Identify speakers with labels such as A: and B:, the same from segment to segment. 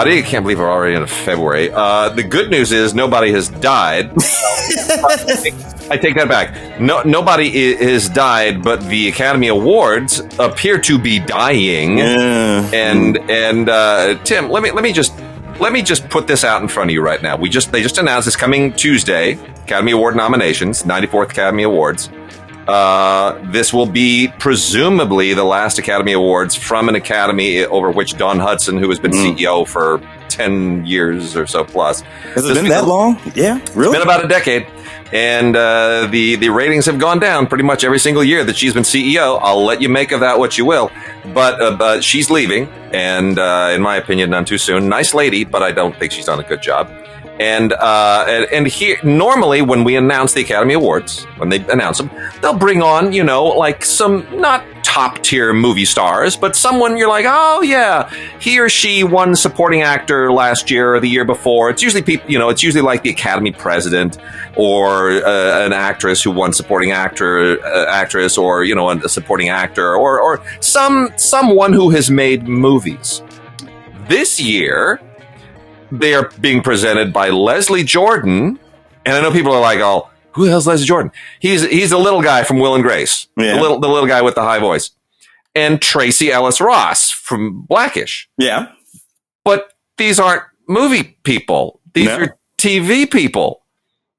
A: everybody. I can't believe we're already in February. The good news is nobody has died. I take that back. Nobody has died, but the Academy Awards appear to be dying.
B: Yeah.
A: And Tim, let me just put this out in front of you right now. They just announced this coming Tuesday, Academy Award nominations, 94th Academy Awards. This will be presumably the last Academy Awards from an academy over which Dawn Hudson, who has been CEO for 10 years or so plus.
B: Has it been that long? Yeah, really?
A: It's been about a decade. And the ratings have gone down pretty much every single year that she's been CEO. I'll let you make of that what you will. But she's leaving. And in my opinion, none too soon. Nice lady, but I don't think she's done a good job. And here, normally when we announce the Academy Awards, when they announce them, they'll bring on, like some not top tier movie stars, but someone you're like, oh yeah, he or she won supporting actor last year or the year before. It's usually people, it's usually like the Academy president or an actress who won supporting actress, or a supporting actor, or someone who has made movies. This year, they are being presented by Leslie Jordan, and I know people are like, "Oh, who the hell's Leslie Jordan?" He's the little guy from Will and Grace, the little guy with the high voice, and Tracy Ellis Ross from Blackish.
B: Yeah,
A: but these aren't movie people; these are TV people.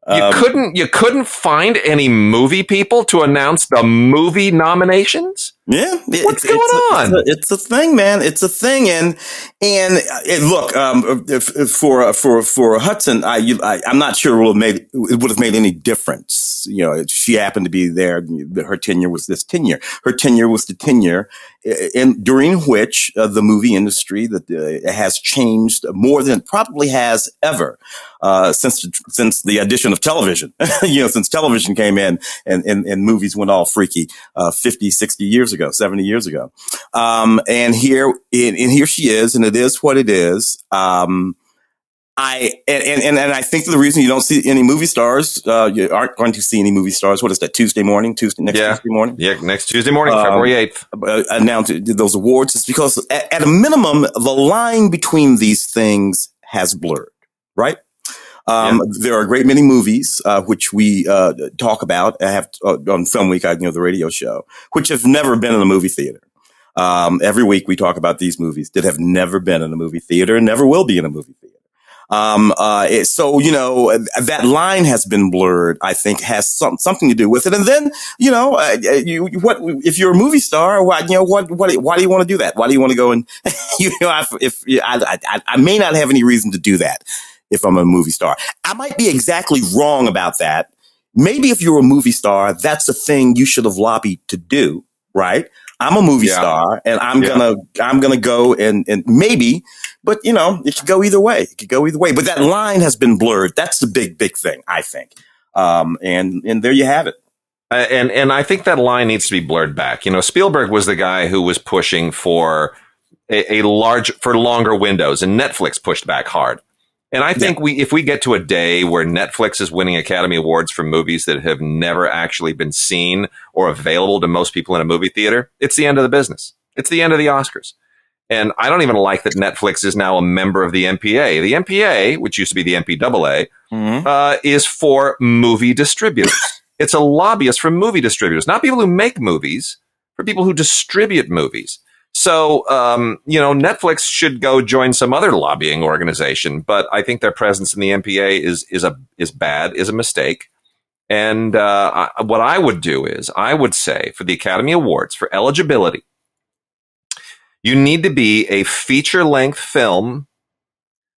A: You couldn't find any movie people to announce the movie nominations.
B: Yeah,
A: what's going on?
B: It's a thing, man. It's a thing, and look, for Hudson, I'm not sure it would have made any difference. She happened to be there. Her tenure was this tenure. Her tenure was the tenure, during which the movie industry has changed more than it probably has ever since the addition of television. Since television came in and movies went all freaky 50, 60 years ago. 70 years ago. And here she is, and it is what it is. I think the reason you don't see any movie stars, you aren't going to see any movie stars. What is that? Next Tuesday morning?
A: Yeah, next Tuesday morning, February 8th.
B: Announce those awards is because at a minimum, the line between these things has blurred, right? There are a great many movies, which we talk about. I have on Film Week, the radio show, which have never been in a movie theater. Every week we talk about these movies that have never been in a movie theater and never will be in a movie theater. So that line has been blurred. I think has something to do with it. And then if you're a movie star, why do you want to do that? Why do you want to go and I may not have any reason to do that. If I'm a movie star, I might be exactly wrong about that. Maybe if you're a movie star, that's a thing you should have lobbied to do, right? I'm a movie star, and I'm gonna go and maybe, but it could go either way. But that line has been blurred. That's the big thing, I think. And there you have it.
A: And I think that line needs to be blurred back. Spielberg was the guy who was pushing for for longer windows, and Netflix pushed back hard. And I think if we get to a day where Netflix is winning Academy Awards for movies that have never actually been seen or available to most people in a movie theater, it's the end of the business. It's the end of the Oscars. And I don't even like that Netflix is now a member of the MPA. The MPA, which used to be the MPAA, is for movie distributors. It's a lobbyist for movie distributors, not people who make movies, for people who distribute movies. So, Netflix should go join some other lobbying organization, but I think their presence in the MPA is bad, is a mistake. And what I would do is I would say for the Academy Awards, for eligibility, you need to be a feature-length film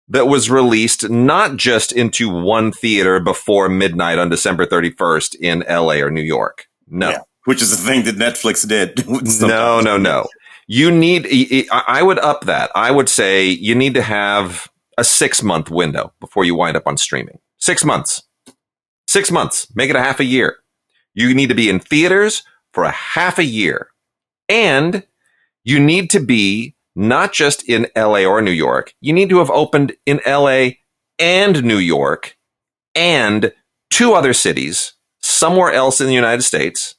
A: that was released not just into one theater before midnight on December 31st in LA or New York. No.
B: Yeah, which is the thing that Netflix did.
A: No. You need, I would up that. I would say you need to have a 6-month window before you wind up on streaming. 6 months. 6 months. Make it a half a year. You need to be in theaters for a half a year. And you need to be not just in LA or New York. You need to have opened in LA and New York and 2 other cities somewhere else in the United States.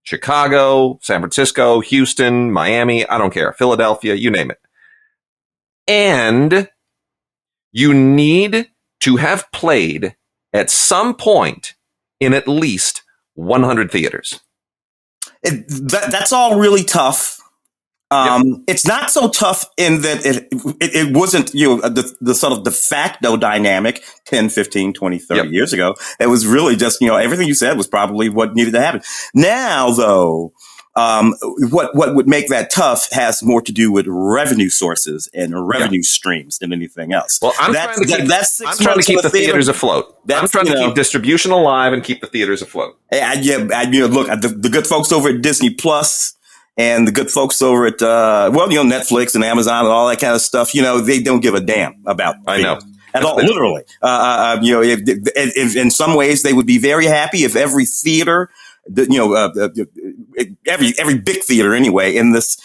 A: Chicago, San Francisco, Houston, Miami, I don't care, Philadelphia, you name it. And You need to have played at some point in at least 100 theaters.
B: That's all really tough. It's not so tough in that it wasn't, the sort of de facto dynamic 10, 15, 20, 30 years ago. It was really just, everything you said was probably what needed to happen. Now, though, what would make that tough has more to do with revenue sources and revenue streams than anything else.
A: Well, I'm trying to keep the theaters afloat. I'm trying to keep distribution alive and keep the theaters afloat.
B: Look, the good folks over at Disney Plus and the good folks over at, Netflix and Amazon and all that kind of stuff, they don't give a damn about
A: I know.
B: At all, literally. In some ways, they would be very happy if every theater, every big theater anyway, in this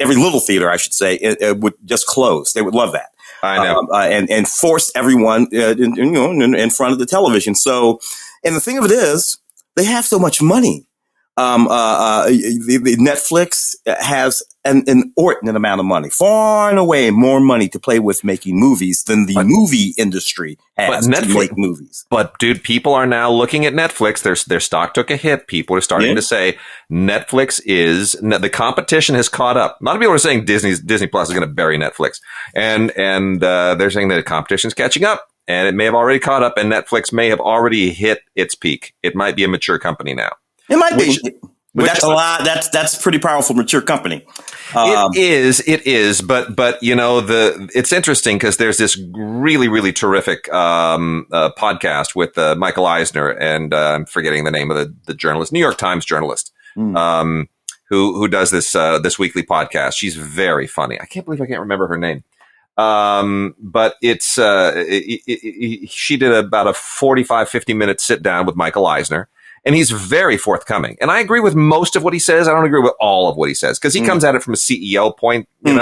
B: every little theater, I should say, it would just close. They would love that.
A: I know.
B: And force everyone, in front of the television. So, and the thing of it is, they have so much money. The Netflix has an inordinate amount of money, far and away more money to play with making movies than the movie industry has to make movies.
A: But dude, people are now looking at Netflix. Their stock took a hit. People are starting to say Netflix the competition has caught up. A lot of people are saying Disney Plus is going to bury Netflix, and they're saying that the competition is catching up. And it may have already caught up, and Netflix may have already hit its peak. It might be a mature company now.
B: It might be, but that's a lot. That's pretty powerful, mature company.
A: It is. But it's interesting because there's this really, really terrific podcast with Michael Eisner, and I'm forgetting the name of the journalist, New York Times journalist, who does this weekly podcast. She's very funny. I can't remember her name. But it's she did about a 45-50 minute sit down with Michael Eisner. And he's very forthcoming. And I agree with most of what he says. I don't agree with all of what he says because he comes at it from a CEO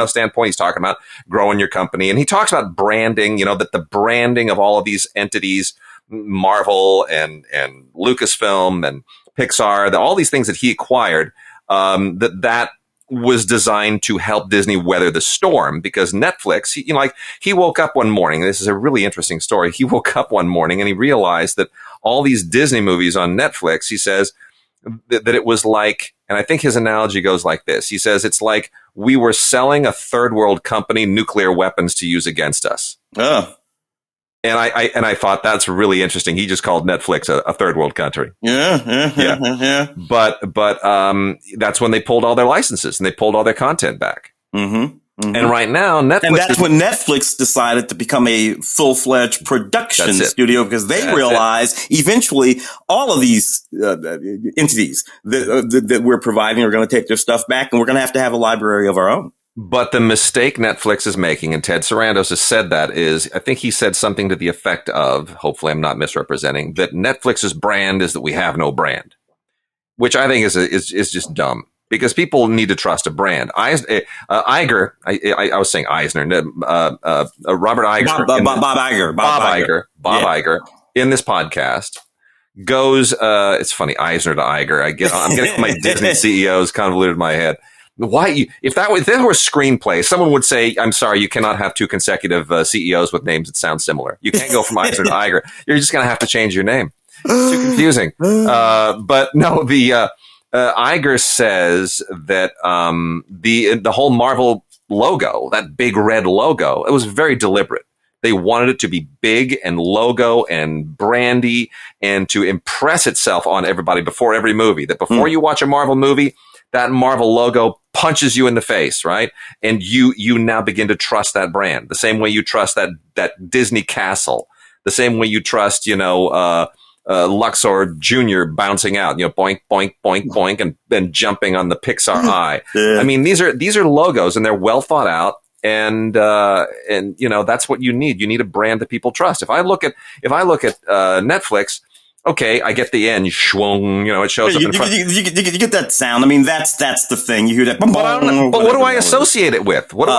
A: standpoint. He's talking about growing your company. And he talks about branding, that the branding of all of these entities, Marvel and Lucasfilm and Pixar, all these things that he acquired, that was designed to help Disney weather the storm because Netflix, he woke up one morning. This is a really interesting story. He woke up one morning and he realized that all these Disney movies on Netflix, he says that it was like, and I think his analogy goes like this. He says, it's like we were selling a third world company nuclear weapons to use against us. Oh. And I thought that's really interesting. He just called Netflix a third world country. Yeah. But that's when they pulled all their licenses and they pulled all their content back. Mm-hmm. Mm-hmm. And right now, Netflix. And
B: that's when Netflix decided to become a full-fledged production studio because they realized eventually all of these entities that we're providing are going to take their stuff back and we're going to have a library of our own.
A: But the mistake Netflix is making, and Ted Sarandos has said that, is I think he said something to the effect of, hopefully I'm not misrepresenting, that Netflix's brand is that we have no brand, which I think is just dumb. Because people need to trust a brand. Iger, I was saying Eisner, Robert Iger. Bob Iger, in this podcast, goes, it's funny, Eisner to Iger. I'm getting my Disney CEOs convoluted in my head. Why, if there were a screenplay, someone would say, I'm sorry, you cannot have two consecutive CEOs with names that sound similar. You can't go from Eisner to Iger. You're just going to have to change your name. It's too confusing. But no, Iger says that the whole Marvel logo, that big red logo, it was very deliberate. They wanted it to be big and logo and brandy and to impress itself on everybody before every movie. That before you watch a Marvel movie, that Marvel logo punches you in the face, right? And you now begin to trust that brand the same way you trust that Disney castle, the same way you trust, Luxor Jr. bouncing out, boink, boink, boink, boink, and then jumping on the Pixar eye. Yeah. I mean, these are logos and they're well thought out. And that's what you need. You need a brand that people trust. If I look at Netflix, okay, I get the end, schwung, it shows up in front.
B: You get that sound. I mean, that's the thing. You hear that.
A: But what do I associate it with?
B: Well,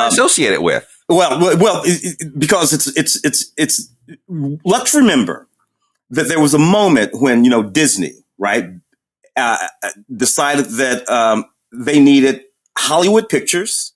B: because it's, let's remember that there was a moment when, Disney, right, decided that they needed Hollywood pictures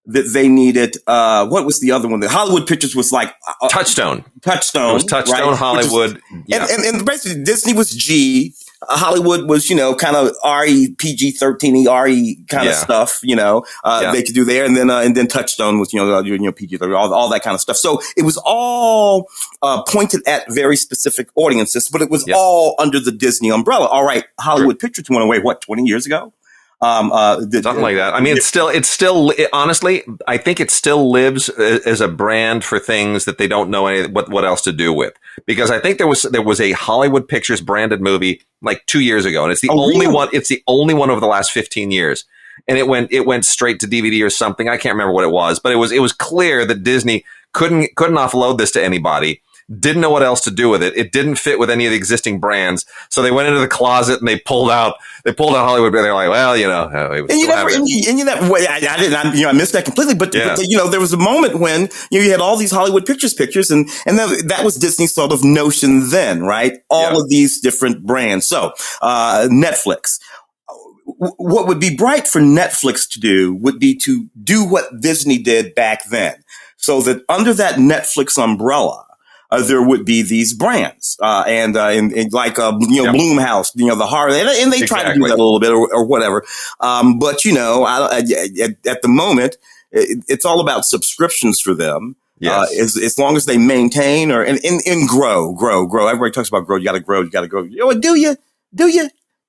B: that they needed. What was the other one? The Hollywood Pictures was like
A: Touchstone.
B: Touchstone.
A: It was Touchstone, right? Hollywood.
B: And basically Disney was G. Hollywood was, kind of RE, PG-13, RE kind of stuff, they could do there. And then Touchstone was, PG-13, all that kind of stuff. So it was all pointed at very specific audiences, but it was all under the Disney umbrella. All right. Hollywood Pictures went away, 20 years ago?
A: Something like that. I mean, honestly, I think it still lives as a brand for things that they don't know what else to do with. Because I think there was a Hollywood Pictures branded movie like 2 years ago, and it's the only one. It's the only one over the last 15 years, and it went straight to DVD or something. I can't remember what it was, but it was clear that Disney couldn't offload this to anybody. Didn't know what else to do with it. It didn't fit with any of the existing brands. So they went into the closet and they pulled out Hollywood. They're like, well,
B: I missed that completely. But there was a moment when you had all these Hollywood pictures, and that was Disney's sort of notion then, right? All of these different brands. So, Netflix. What would be bright for Netflix to do would be to do what Disney did back then. So that under that Netflix umbrella, there would be these brands, and Blumhouse, the horror, and they try to do that a little bit or whatever. But at the moment, it's all about subscriptions for them.
A: Yes.
B: As long as they maintain and grow. Everybody talks about grow. You got to grow. Do you?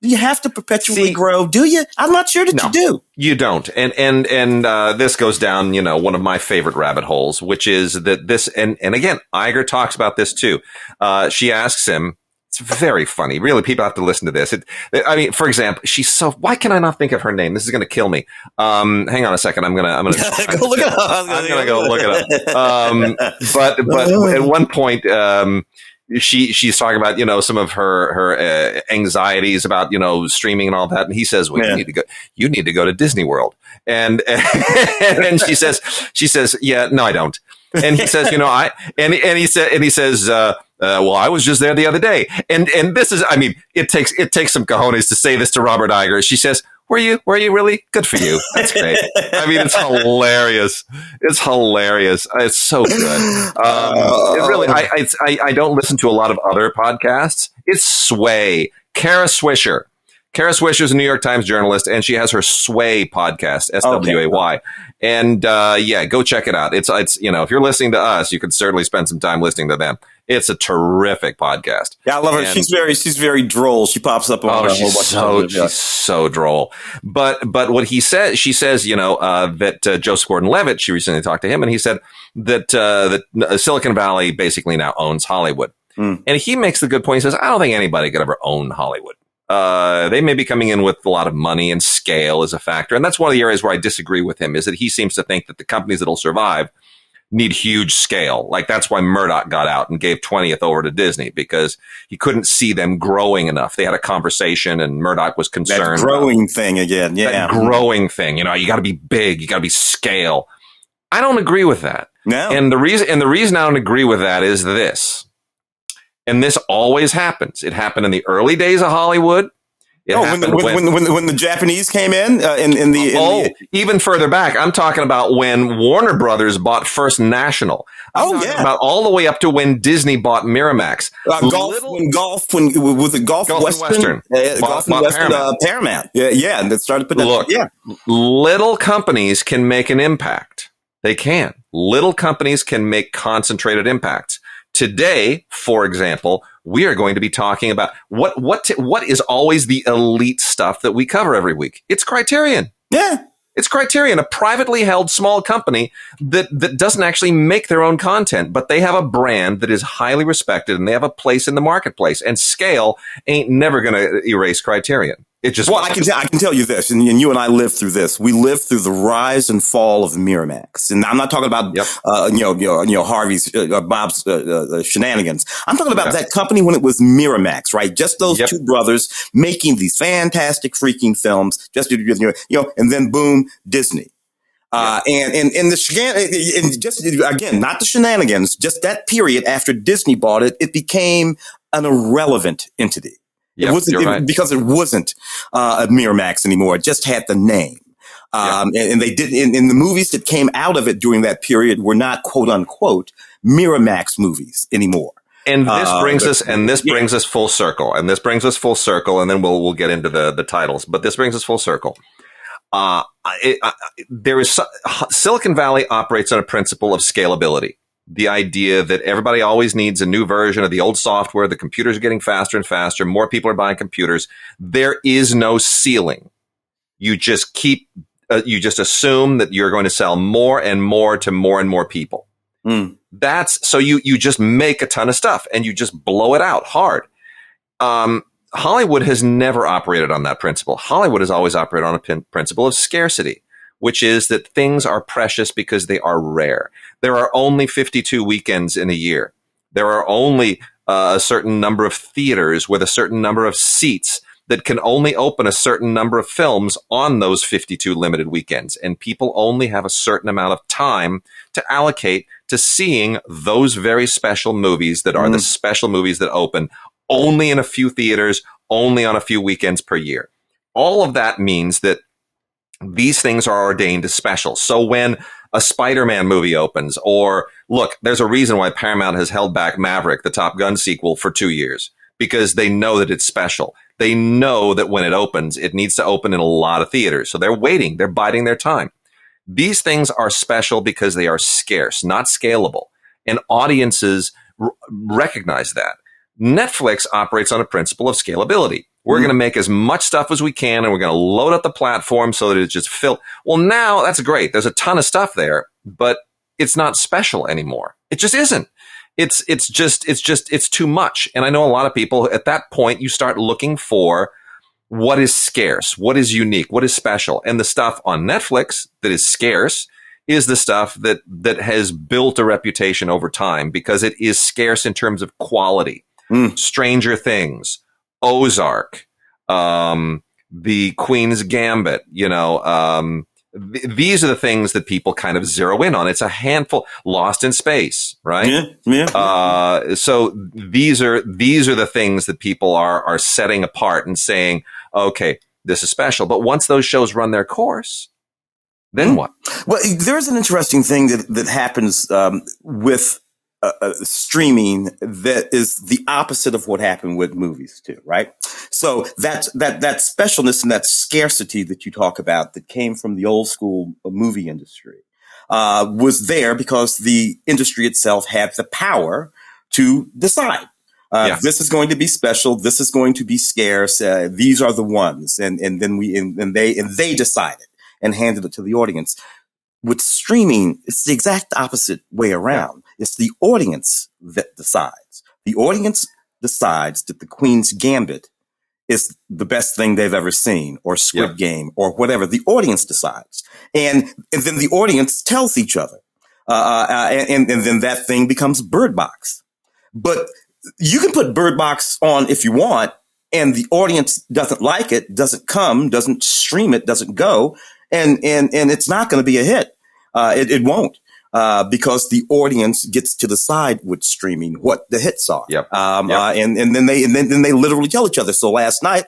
B: Do you have to perpetually grow? Do you? I'm not sure that you do.
A: You don't. And this goes down, one of my favorite rabbit holes, which is that this, and again, Iger talks about this too. She asks him, it's very funny. Really, people have to listen to this. For example, why can I not think of her name? This is going to kill me. Hang on a second. I'm going to
B: go look it up.
A: I'm going to go look it up. But at one point, she's talking about, some of her anxieties about, streaming and all that. And he says, well, you need to go to Disney World. And she says, yeah, no, I don't. And he says, he says, well, I was just there the other day. And this is, it takes some cojones to say this to Robert Iger. She says, were you really? Good for you. That's great. It's hilarious. It's hilarious. It's so good. It really, I don't listen to a lot of other podcasts. It's Sway. Kara Swisher. Kara Swisher is a New York Times journalist, and she has her Sway podcast, SWAY. Okay. And, go check it out. It's, if you're listening to us, you could certainly spend some time listening to them. It's a terrific podcast.
B: Yeah, I love her. And she's very droll. She pops up on a whole bunch of
A: she's so droll. But what she says, that Joseph Gordon-Levitt, she recently talked to him, and he said that Silicon Valley basically now owns Hollywood. And he makes the good point. He says, I don't think anybody could ever own Hollywood. They may be coming in with a lot of money, and scale is a factor. And that's one of the areas where I disagree with him, is that he seems to think that the companies that'll survive need huge scale. Like, that's why Murdoch got out and gave 20th over to Disney, because he couldn't see them growing enough. They had a conversation, and Murdoch was concerned.
B: That growing thing again. Yeah.
A: That growing thing. You got to be big. You got to be scale. I don't agree with that.
B: No.
A: And the reason I don't agree with that is this. And this always happens. It happened in the early days of Hollywood.
B: When the Japanese came in,
A: even further back, I'm talking about when Warner Brothers bought First National. About all the way up to when Disney bought Miramax.
B: Golf Western? Golf and Western, Paramount. Yeah, and it started putting
A: little companies can make an impact. They can. Little companies can make concentrated impacts. Today, for example, we are going to be talking about what is always the elite stuff that we cover every week. It's Criterion.
B: Yeah.
A: It's Criterion, a privately held small company that doesn't actually make their own content, but they have a brand that is highly respected, and they have a place in the marketplace. And scale ain't never going to erase Criterion. It just
B: I can tell you this, and you and I lived through this. We lived through the rise and fall of Miramax, and I'm not talking about Harvey's Bob's shenanigans. I'm talking about that company when it was Miramax, right? Just those two brothers making these fantastic freaking films. And then boom, Disney. And just again, not the shenanigans, just that period after Disney bought it, it became an irrelevant entity. It wasn't because it wasn't a Miramax anymore. It just had the name. And they didn't, in the movies that came out of it during that period were not quote unquote Miramax movies anymore.
A: And this brings us full circle. And this brings us full circle. And then we'll get into the titles. But this brings us full circle. Silicon Valley operates on a principle of scalability. The idea that everybody always needs a new version of the old software. The computers are getting faster and faster. More people are buying computers. There is no ceiling. You just you just assume that you're going to sell more and more to more and more people. So you just make a ton of stuff and you just blow it out hard. Hollywood has never operated on that principle. Hollywood has always operated on a principle of scarcity, which is that things are precious because they are rare. There are only 52 weekends in a year. There are only a certain number of theaters with a certain number of seats that can only open a certain number of films on those 52 limited weekends. And people only have a certain amount of time to allocate to seeing those very special movies that are the special movies that open only in a few theaters, only on a few weekends per year. All of that means that these things are ordained as special. So when a Spider-Man movie opens, or look, there's a reason why Paramount has held back Maverick, the Top Gun sequel, for 2 years, because they know that it's special. They know that when it opens, it needs to open in a lot of theaters. So they're waiting. They're biding their time. These things are special because they are scarce, not scalable. And audiences recognize that. Netflix operates on a principle of scalability. We're going to make as much stuff as we can, and we're going to load up the platform so that it's just filled. Well, now that's great. There's a ton of stuff there, but it's not special anymore. It just isn't. It's too much. And I know a lot of people at that point, you start looking for what is scarce, what is unique, what is special. And the stuff on Netflix that is scarce is the stuff that has built a reputation over time because it is scarce in terms of quality. Stranger Things, Ozark, the Queen's Gambit, these are the things that people kind of zero in on. It's a handful. Lost in Space, right? Yeah. So these are the things that people are setting apart and saying, okay, this is special. But once those shows run their course, then what?
B: Well, there's an interesting thing that happens with streaming that is the opposite of what happened with movies too, right? So that specialness and that scarcity that you talk about that came from the old school movie industry was there because the industry itself had the power to decide. This is going to be special. This is going to be scarce. These are the ones, and then they decided and handed it to the audience. With streaming, it's the exact opposite way around. It's the audience that decides. The audience decides that the Queen's Gambit is the best thing they've ever seen, or Squid Game, or whatever. The audience decides. And then the audience tells each other. And then that thing becomes Bird Box. But you can put Bird Box on if you want, and the audience doesn't like it, doesn't come, doesn't stream it, doesn't go, and it's not going to be a hit. It won't, because the audience gets to decide with streaming what the hits are. And then they literally tell each other. So last night,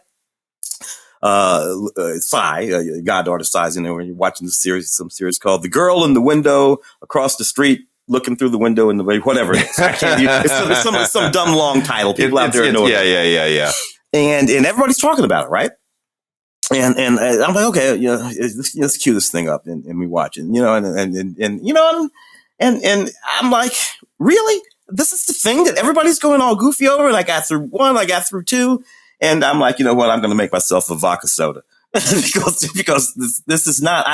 B: goddaughter Sai's in there when you're watching some series called The Girl in the Window Across the Street, looking through the window in the way, whatever it is. I can't use, it's some dumb long title. People out there know it. Yeah. And everybody's talking about it, right? And I'm like, okay, let's cue this thing up and we watch it, and I'm like, really? This is the thing that everybody's going all goofy over? And I got through 1, I got through 2, and I'm like, you know what? I'm going to make myself a vodka soda because this is not,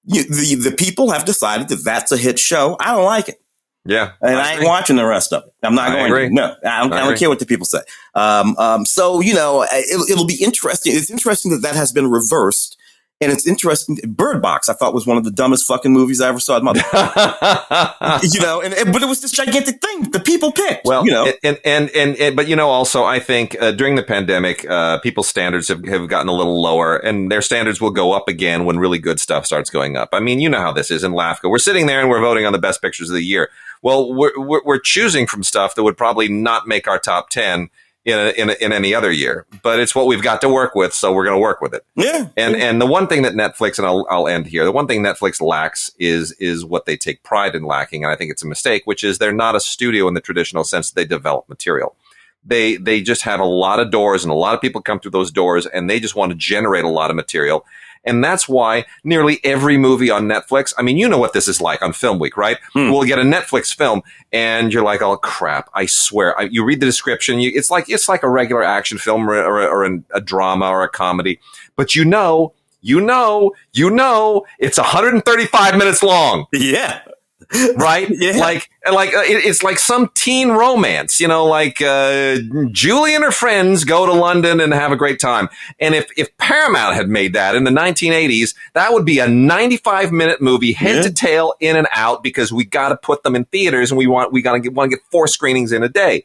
B: the people have decided that that's a hit show. I don't like it.
A: Yeah.
B: And I ain't watching the rest of it. I'm not going to. No, I don't care what the people say. So, it'll be interesting. It's interesting that has been reversed. And it's interesting. Bird Box, I thought, was one of the dumbest fucking movies I ever saw in my life. But it was this gigantic thing the people picked.
A: Well, but also, I think during the pandemic, people's standards have gotten a little lower, and their standards will go up again when really good stuff starts going up. I mean, you know how this is in LAFCA. We're sitting there and we're voting on the best pictures of the year. Well, we're choosing from stuff that would probably not make our top 10 in any other year, but it's what we've got to work with, so we're going to work with it.
B: Yeah.
A: And the one thing that Netflix, and I'll end here, the one thing Netflix lacks is what they take pride in lacking, and I think it's a mistake, which is they're not a studio in the traditional sense that they develop material. They just have a lot of doors, and a lot of people come through those doors, and they just want to generate a lot of material. And that's why nearly every movie on Netflix, I mean, you know what this is like on Film Week, right? We'll get a Netflix film and you're like, oh crap, I swear. You read the description, it's like a regular action film or a drama or a comedy. But you know, it's 135 minutes long.
B: Yeah.
A: Right?
B: Yeah.
A: It's like some teen romance, like Julie and her friends go to London and have a great time. And if Paramount had made that in the 1980s, that would be a 95-minute movie, head to tail, in and out, because we got to put them in theaters, and we want to get 4 screenings in a day.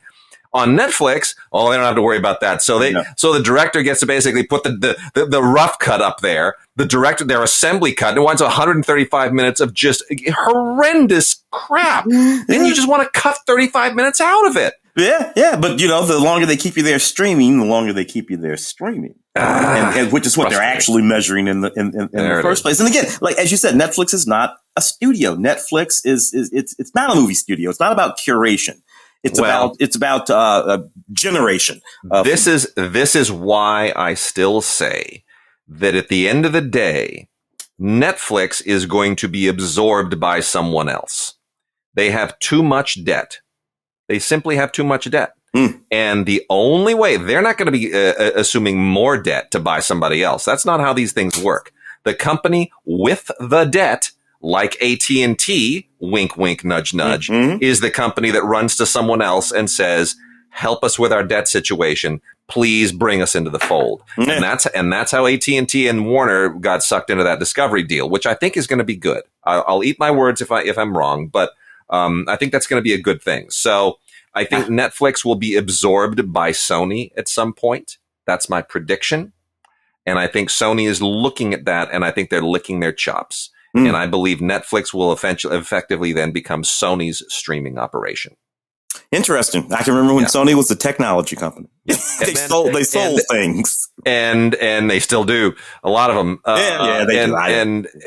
A: On Netflix, they don't have to worry about that. So so the director gets to basically put the rough cut up there. Their assembly cut, and it wants 135 minutes of just horrendous crap. And you just want to cut 35 minutes out of it.
B: Yeah. But, the longer they keep you there streaming, the longer they keep you there streaming. And which is what they're actually measuring in the first place. And again, like, as you said, Netflix is not a studio. Netflix it's not a movie studio. It's not about curation. It's about generation.
A: This is why I still say that at the end of the day, Netflix is going to be absorbed by someone else. They have too much debt. They simply have too much debt. And the only way, they're not going to be assuming more debt to buy somebody else. That's not how these things work. The company with the debt, like AT&T, wink, wink, nudge, nudge, is the company that runs to someone else and says, help us with our debt situation. Please bring us into the fold. And that's how AT&T and Warner got sucked into that Discovery deal, which I think is going to be good. I'll eat my words if I'm wrong, but I think that's going to be a good thing. So I think Netflix will be absorbed by Sony at some point. That's my prediction. And I think Sony is looking at that, and I think they're licking their chops. And I believe Netflix will effectively then become Sony's streaming operation.
B: Interesting. I can remember when Sony was a technology company. They sold things, and
A: they still do, a lot of them.
B: They do.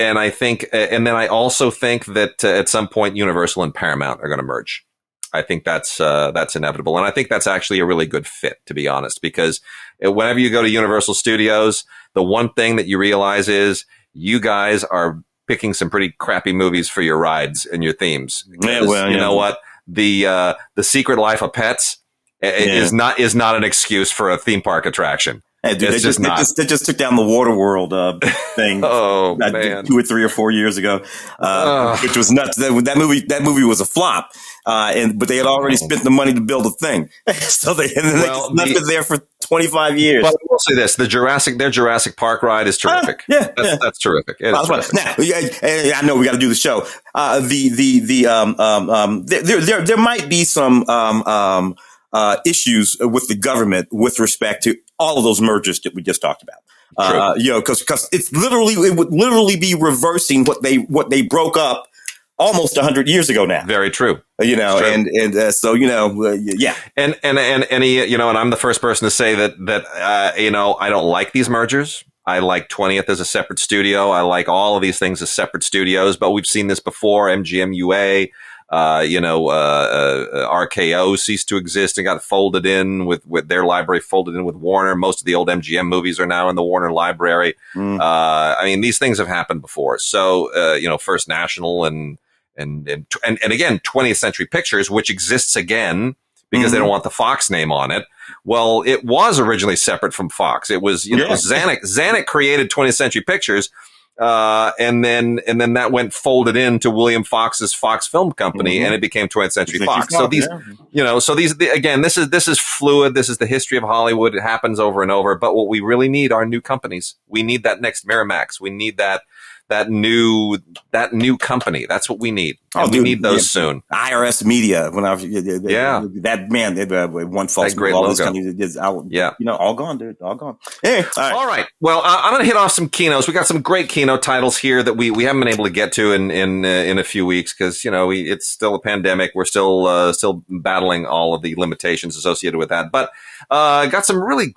A: And I think, and then I also think that at some point Universal and Paramount are going to merge. I think that's inevitable, and I think that's actually a really good fit, to be honest, because whenever you go to Universal Studios, the one thing that you realize is you guys are picking some pretty crappy movies for your rides and your themes. You know what? The Secret Life of Pets is not an excuse for a theme park attraction.
B: Hey, dude, they just took down the Waterworld thing.
A: Man.
B: 2 or 3 or 4 years ago, which was nuts. That movie was a flop, but they had already spent the money to build a thing, so they left it there for 25 years.
A: But I will say this: their Jurassic Park ride is terrific. That's terrific. It is terrific.
B: Now, I know we got to do the show. There might be some issues with the government with respect to all of those mergers that we just talked about. Because it would literally be reversing what they broke up almost 100 years ago now.
A: Very true.
B: So yeah.
A: And I'm the first person to say that I don't like these mergers. I like 20th as a separate studio. I like all of these things as separate studios, but we've seen this before. MGM UA, RKO ceased to exist and got folded in with their library folded in with Warner. Most of the old MGM movies are now in the Warner library. These things have happened before. So, First National and again, 20th Century Pictures, which exists again because they don't want the Fox name on it. Well, it was originally separate from Fox. It was, Zanuck created 20th Century Pictures. And then that went folded into William Fox's Fox Film Company, and it became 20th Century Fox. So these, this is fluid. This is the history of Hollywood. It happens over and over. But what we really need are new companies. We need that next Miramax. We need that that new company. That's what we need. And we need those soon.
B: IRS Media. When I was, that man, one false
A: great
B: all
A: logo.
B: this company is out.
A: Yeah,
B: all gone, dude, all gone. Anyway,
A: all right. Well, I'm going to hit off some Kinos. We got some great Kino titles here that we haven't been able to get to in a few weeks because it's still a pandemic. We're still battling all of the limitations associated with that. But got some really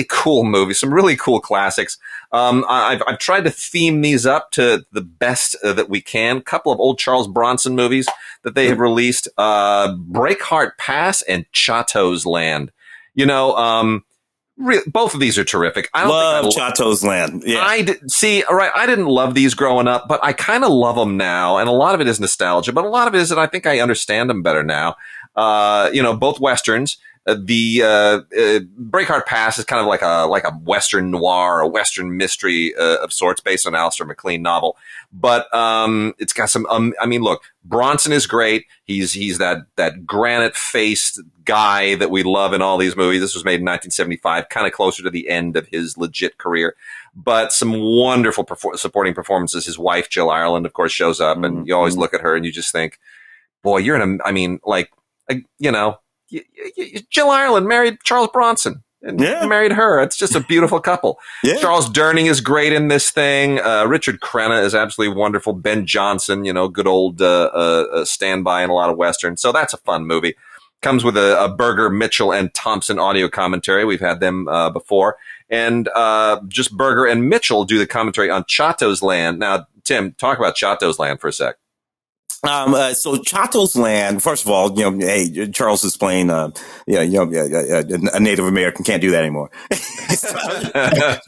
A: cool movies, some really cool classics. I've tried to theme these up to the best that we can. A couple of old Charles Bronson movies that they have released, Breakheart Pass and Chato's Land. Both of these are terrific. I
B: love Chato's Land. Yeah.
A: I didn't love these growing up, but I kind of love them now. And a lot of it is nostalgia, but a lot of it is that I think I understand them better now. Both Westerns. The Breakheart Pass is kind of like a Western noir, a Western mystery of sorts based on Alistair MacLean novel. But it's got some. Look, Bronson is great. He's that granite faced guy that we love in all these movies. This was made in 1975, kind of closer to the end of his legit career. But some wonderful supporting performances. His wife Jill Ireland, of course, shows up, and you always look at her and you just think, boy, you're in a. Jill Ireland married Charles Bronson and married her. It's just a beautiful couple. Yeah. Charles Durning is great in this thing. Richard Crenna is absolutely wonderful. Ben Johnson, good old standby in a lot of Westerns. So that's a fun movie. Comes with a Berger, Mitchell, and Thompson audio commentary. We've had them before. And just Berger and Mitchell do the commentary on Chato's Land. Now, Tim, talk about Chato's Land for a sec.
B: So Chato's Land, first of all, hey, Charles is playing, a Native American. Can't do that anymore.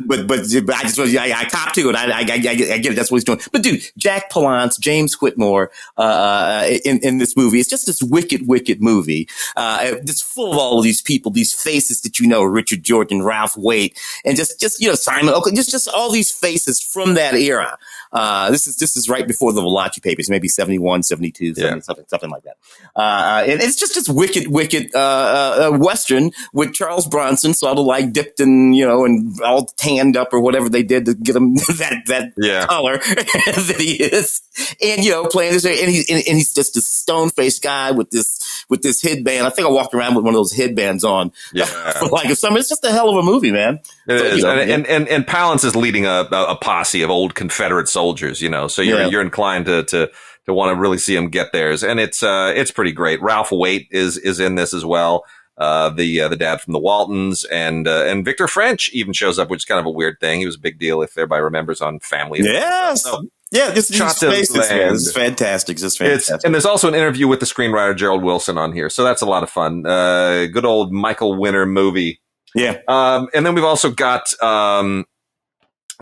B: but I cop to it. I get it. That's what he's doing. But dude, Jack Palance, James Whitmore, in this movie, it's just this wicked movie. It's full of all of these people, these faces that Richard Jordan, Ralph Waite, and just Simon Oakland, just all these faces from that era. This is right before the Valachi papers, maybe 71, 72, something like that. And it's just this wicked Western with Charles Bronson sort of like dipped in, and all tanned up or whatever they did to get him that color that he is. And, playing this, and he's just this stone-faced guy with this headband. I think I walked around with one of those headbands on. For like a summer. It's just a hell of a movie, man.
A: It is. And Palance is leading a posse of old Confederate soldiers, so you're inclined to want to really see him get theirs. And it's pretty great. Ralph Waite is in this as well. The dad from the Waltons, and Victor French even shows up, which is kind of a weird thing. He was a big deal, if everybody remembers, on Family.
B: Yes. So, just these faces, man. It's fantastic. Just fantastic.
A: And there's also an interview with the screenwriter Gerald Wilson on here, so that's a lot of fun. Good old Michael Winner movie. Yeah. And then we've also got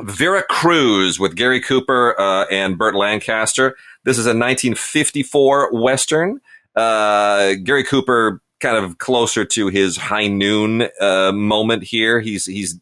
A: Vera Cruz with Gary Cooper and Burt Lancaster. This is a 1954 Western. Gary Cooper kind of closer to his High Noon moment here. He's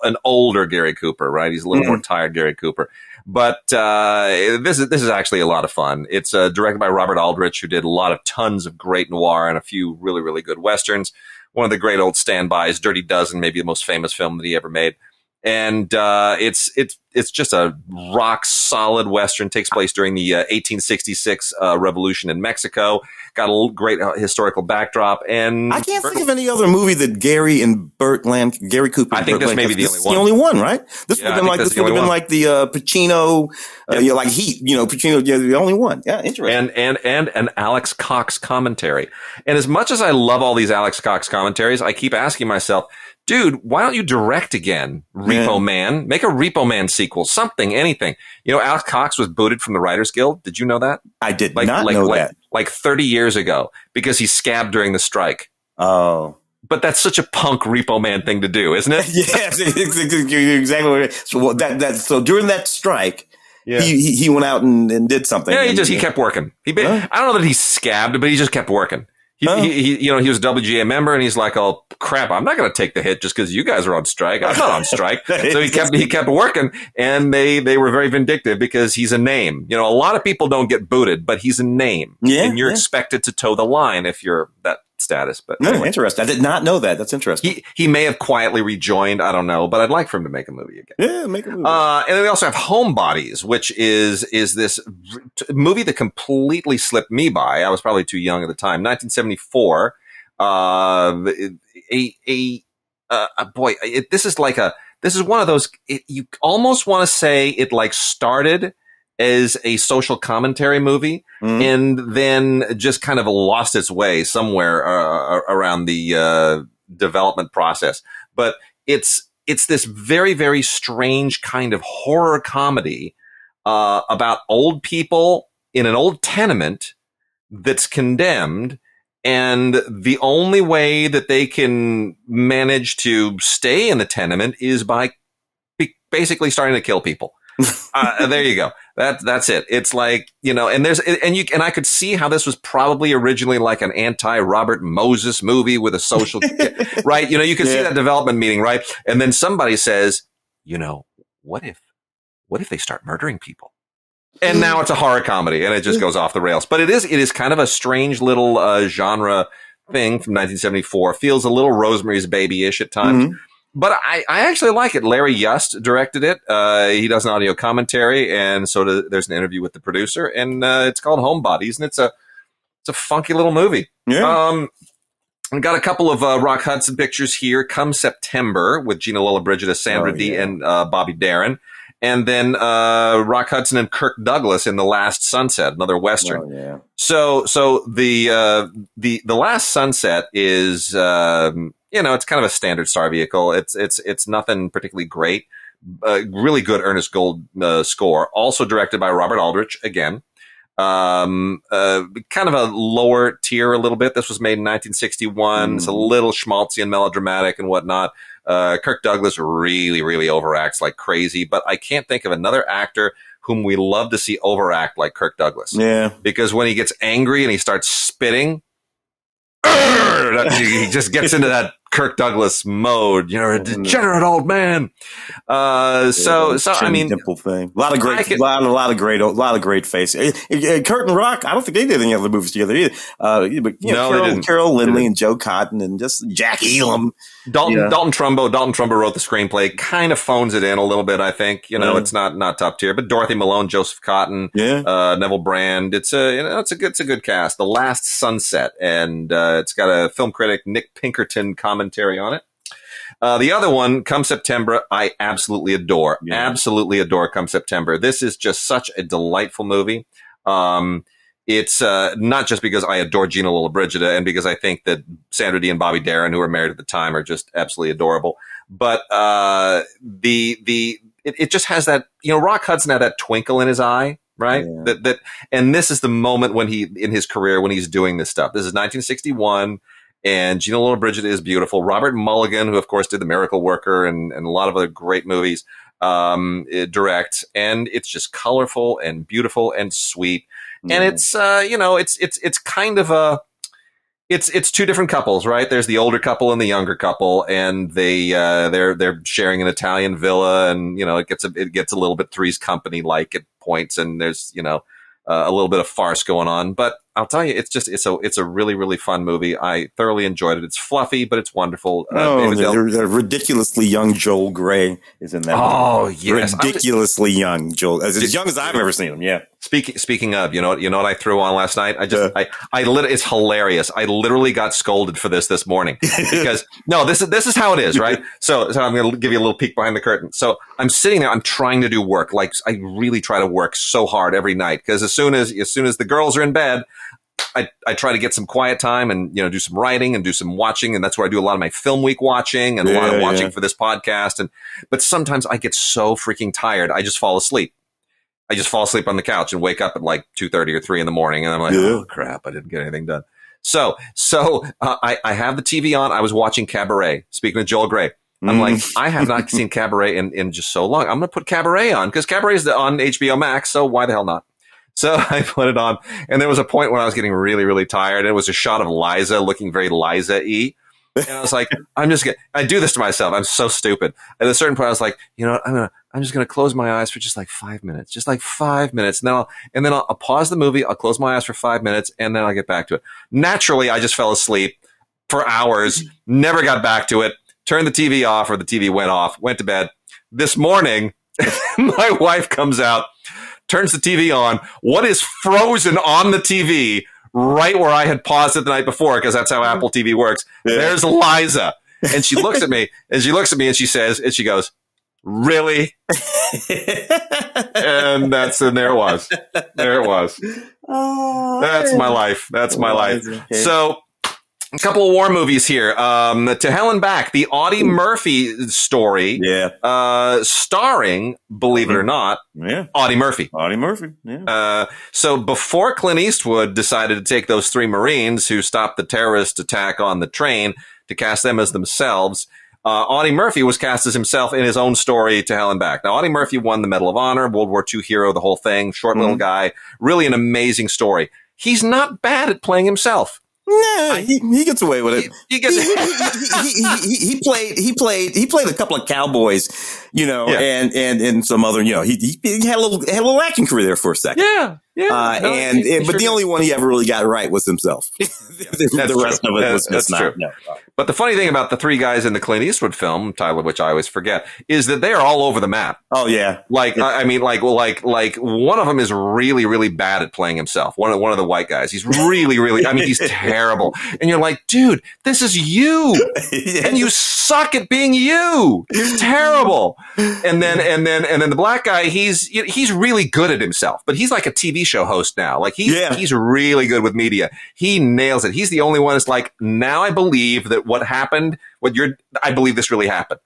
A: an older Gary Cooper, right? He's a little more tired Gary Cooper. But this is actually a lot of fun. It's directed by Robert Aldrich, who did tons of great noir and a few really, really good Westerns. One of the great old standbys, Dirty Dozen, maybe the most famous film that he ever made. And it's just a rock solid Western. Takes place during the 1866 revolution in Mexico. Got a great historical backdrop. And
B: I can't think of any other movie that Gary Cooper.
A: I think this may be the only one.
B: The only one, right? This would have been like the Pacino, like Heat. Pacino, the only one. Yeah, interesting.
A: And an Alex Cox commentary. And as much as I love all these Alex Cox commentaries, I keep asking myself, dude, why don't you direct again? Repo Man. Make a Repo Man sequel. Something, anything. Alex Cox was booted from the Writers Guild. Did you know that?
B: I did not know that.
A: Like 30 years ago, because he scabbed during the strike.
B: Oh.
A: But that's such a punk Repo Man thing to do, isn't it?
B: Yes, you're exactly right. So during that strike, he went out and did something.
A: Yeah, he kept working. I don't know that he scabbed, but he just kept working. He was a WGA member, and he's like, "Oh crap, I'm not going to take the hit just because you guys are on strike. I'm not on strike." So he kept working, and they were very vindictive because he's a name. A lot of people don't get booted, but he's a name, and you're expected to toe the line if you're that status. But
B: no,
A: anyway.
B: interesting. I did not know that. That's interesting.
A: He may have quietly rejoined. I don't know, but I'd like for him to make a movie again.
B: Yeah, make a movie.
A: And then we also have Homebodies, which is this movie that completely slipped me by. I was probably too young at the time. 1974. This is one of those. You almost want to say it like started as a social commentary movie, and then just kind of lost its way somewhere around the development process. But it's this very, very strange kind of horror comedy about old people in an old tenement that's condemned, and the only way that they can manage to stay in the tenement is by basically starting to kill people. There you go. That's it. It's like, and I could see how this was probably originally like an anti-Robert Moses movie with a social, right? You could see that development meeting, right? And then somebody says, what if they start murdering people? And now it's a horror comedy, and it just goes off the rails. But it is kind of a strange little genre thing from 1974. Feels a little Rosemary's Baby-ish at times. But I actually like it. Larry Yust directed it. He does an audio commentary, and so there's an interview with the producer, and it's called Homebodies, and it's a funky little movie. Yeah. I got a couple of Rock Hudson pictures here. Come September with Gina Lollobrigida, Sandra Dee, and Bobby Darin. And then Rock Hudson and Kirk Douglas in The Last Sunset, another Western. Oh, yeah. So the Last Sunset is it's kind of a standard star vehicle. It's nothing particularly great. Really good Ernest Gold score. Also directed by Robert Aldrich again. Kind of a lower tier a little bit. This was made in 1961. It's a little schmaltzy and melodramatic and whatnot. Kirk Douglas really, really overacts like crazy, but I can't think of another actor whom we love to see overact like Kirk Douglas. Yeah. Because when he gets angry and he starts spitting, he just gets into that Kirk Douglas mode, a degenerate old man. So I mean, dimple thing. A lot of great face. Kurt and Rock, I don't think they did any other movies together either. But Carol Lindley and Joe Cotton and just Jack Elam. Dalton Trumbo wrote the screenplay. Kind of phones it in a little bit, I think. It's not top tier. But Dorothy Malone, Joseph Cotton, Neville Brand. It's a good cast. The Last Sunset, and it's got a film critic Nick Pinkerton commentary on it. The other one, Come September, I absolutely adore. Yeah. Absolutely adore Come September. This is just such a delightful movie. It's not just because I adore Gina Lollobrigida and because I think that Sandra Dee and Bobby Darin, who were married at the time, are just absolutely adorable. But it just has that, Rock Hudson had that twinkle in his eye, right? Yeah. And this is the moment when in his career when he's doing this stuff. This is 1961. And Gina Lollobrigida is beautiful. Robert Mulligan, who of course did The Miracle Worker and a lot of other great movies, directs, and it's just colorful and beautiful and sweet. And it's it's kind of it's two different couples, right? There's the older couple and the younger couple, and they're sharing an Italian villa, and it gets a little bit Three's Company like at points, and there's a little bit of farce going on, but I'll tell you, it's a really, really fun movie. I thoroughly enjoyed it. It's fluffy, but it's wonderful.
B: The ridiculously young Joel Grey is in that movie.
A: Oh, yes.
B: Ridiculously young Joel, as young as I've ever seen him. Yeah.
A: Speaking of, you know what I threw on last night? It's hilarious. I literally got scolded for this morning because this is how it is, right? So I'm going to give you a little peek behind the curtain. So I'm sitting there, I'm trying to do work. Like I really try to work so hard every night because as soon as the girls are in bed, I try to get some quiet time and, do some writing and do some watching. And that's where I do a lot of my film week watching and a lot of watching for this podcast. But sometimes I get so freaking tired. I just fall asleep. I just fall asleep on the couch and wake up at like 2:30 or 3 in the morning. And I'm like, oh crap, I didn't get anything done. So I have the TV on. I was watching Cabaret. Speaking of Joel Grey, I'm like, I have not seen Cabaret in just so long. I'm going to put Cabaret on because Cabaret is on HBO Max. So why the hell not? So I put it on, and there was a point when I was getting really, really tired. It was a shot of Liza looking very Liza-y. And I was like, I do this to myself. I'm so stupid. At a certain point, I was like, I'm just going to close my eyes for just like 5 minutes, and then I'll pause the movie. I'll close my eyes for 5 minutes, and then I'll get back to it. Naturally, I just fell asleep. for hours, never got back to it, turned the TV off, or the TV went off, went to bed. This morning, my wife comes out, turns the TV on. What is frozen on the TV right where I had paused it the night before, because that's how Apple TV works. Yeah. There's Liza. And she looks at me, and she says, and she goes, really? and there it was. There it was. Oh, that's my life. That's my life. Okay. So, a couple of war movies here. To Hell and Back, the Audie Murphy story. Yeah. Starring, believe it or not, Audie Murphy.
B: Audie Murphy. Yeah.
A: So before Clint Eastwood decided to take those 3 Marines who stopped the terrorist attack on the train to cast them as themselves, Audie Murphy was cast as himself in his own story, To Hell and Back. Now, Audie Murphy won the Medal of Honor, World War II hero, the whole thing, short little guy, really an amazing story. He's not bad at playing himself.
B: No, he gets away with it. He played a couple of cowboys, and some other, he had a little acting career there for a second.
A: Yeah.
B: But the only one he ever really got right was himself. The rest of it was just not. No.
A: But the funny thing about the 3 guys in the Clint Eastwood film, title of which I always forget, is that they are all over the map.
B: Oh yeah.
A: Like one of them is really, really bad at playing himself. One of the white guys. He's really, really, he's terrible. And you're like, dude, this is you. And you suck at being you. You're terrible. And then the black guy, he's really good at himself, but he's like a TV show host now. Like he's really good with media. He nails it. He's the only one that's like, now I believe that what happened, I believe this really happened.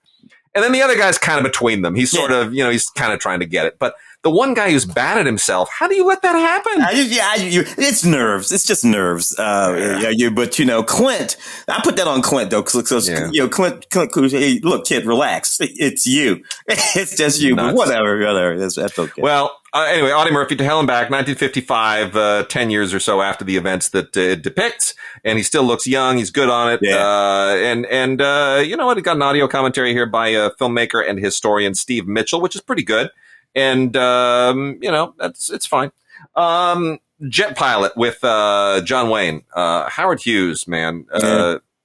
A: And then the other guy's kind of between them. He's sort of, he's kind of trying to get it. But the one guy who's bad at himself, how do you let that happen?
B: It's nerves. It's just nerves. But Clint, I put that on Clint though. Clint, hey, look, kid, relax. It's you. It's just you. Nuts. But whatever. That's okay.
A: Well, anyway, Audie Murphy, To Hell and Back, 1955, 10 years or so after the events that it depicts, and he still looks young. He's good on it. Yeah. You know what? It got an audio commentary here by filmmaker and historian Steve Mitchell, which is pretty good. And, it's fine. Jet Pilot with, John Wayne, Howard Hughes, man.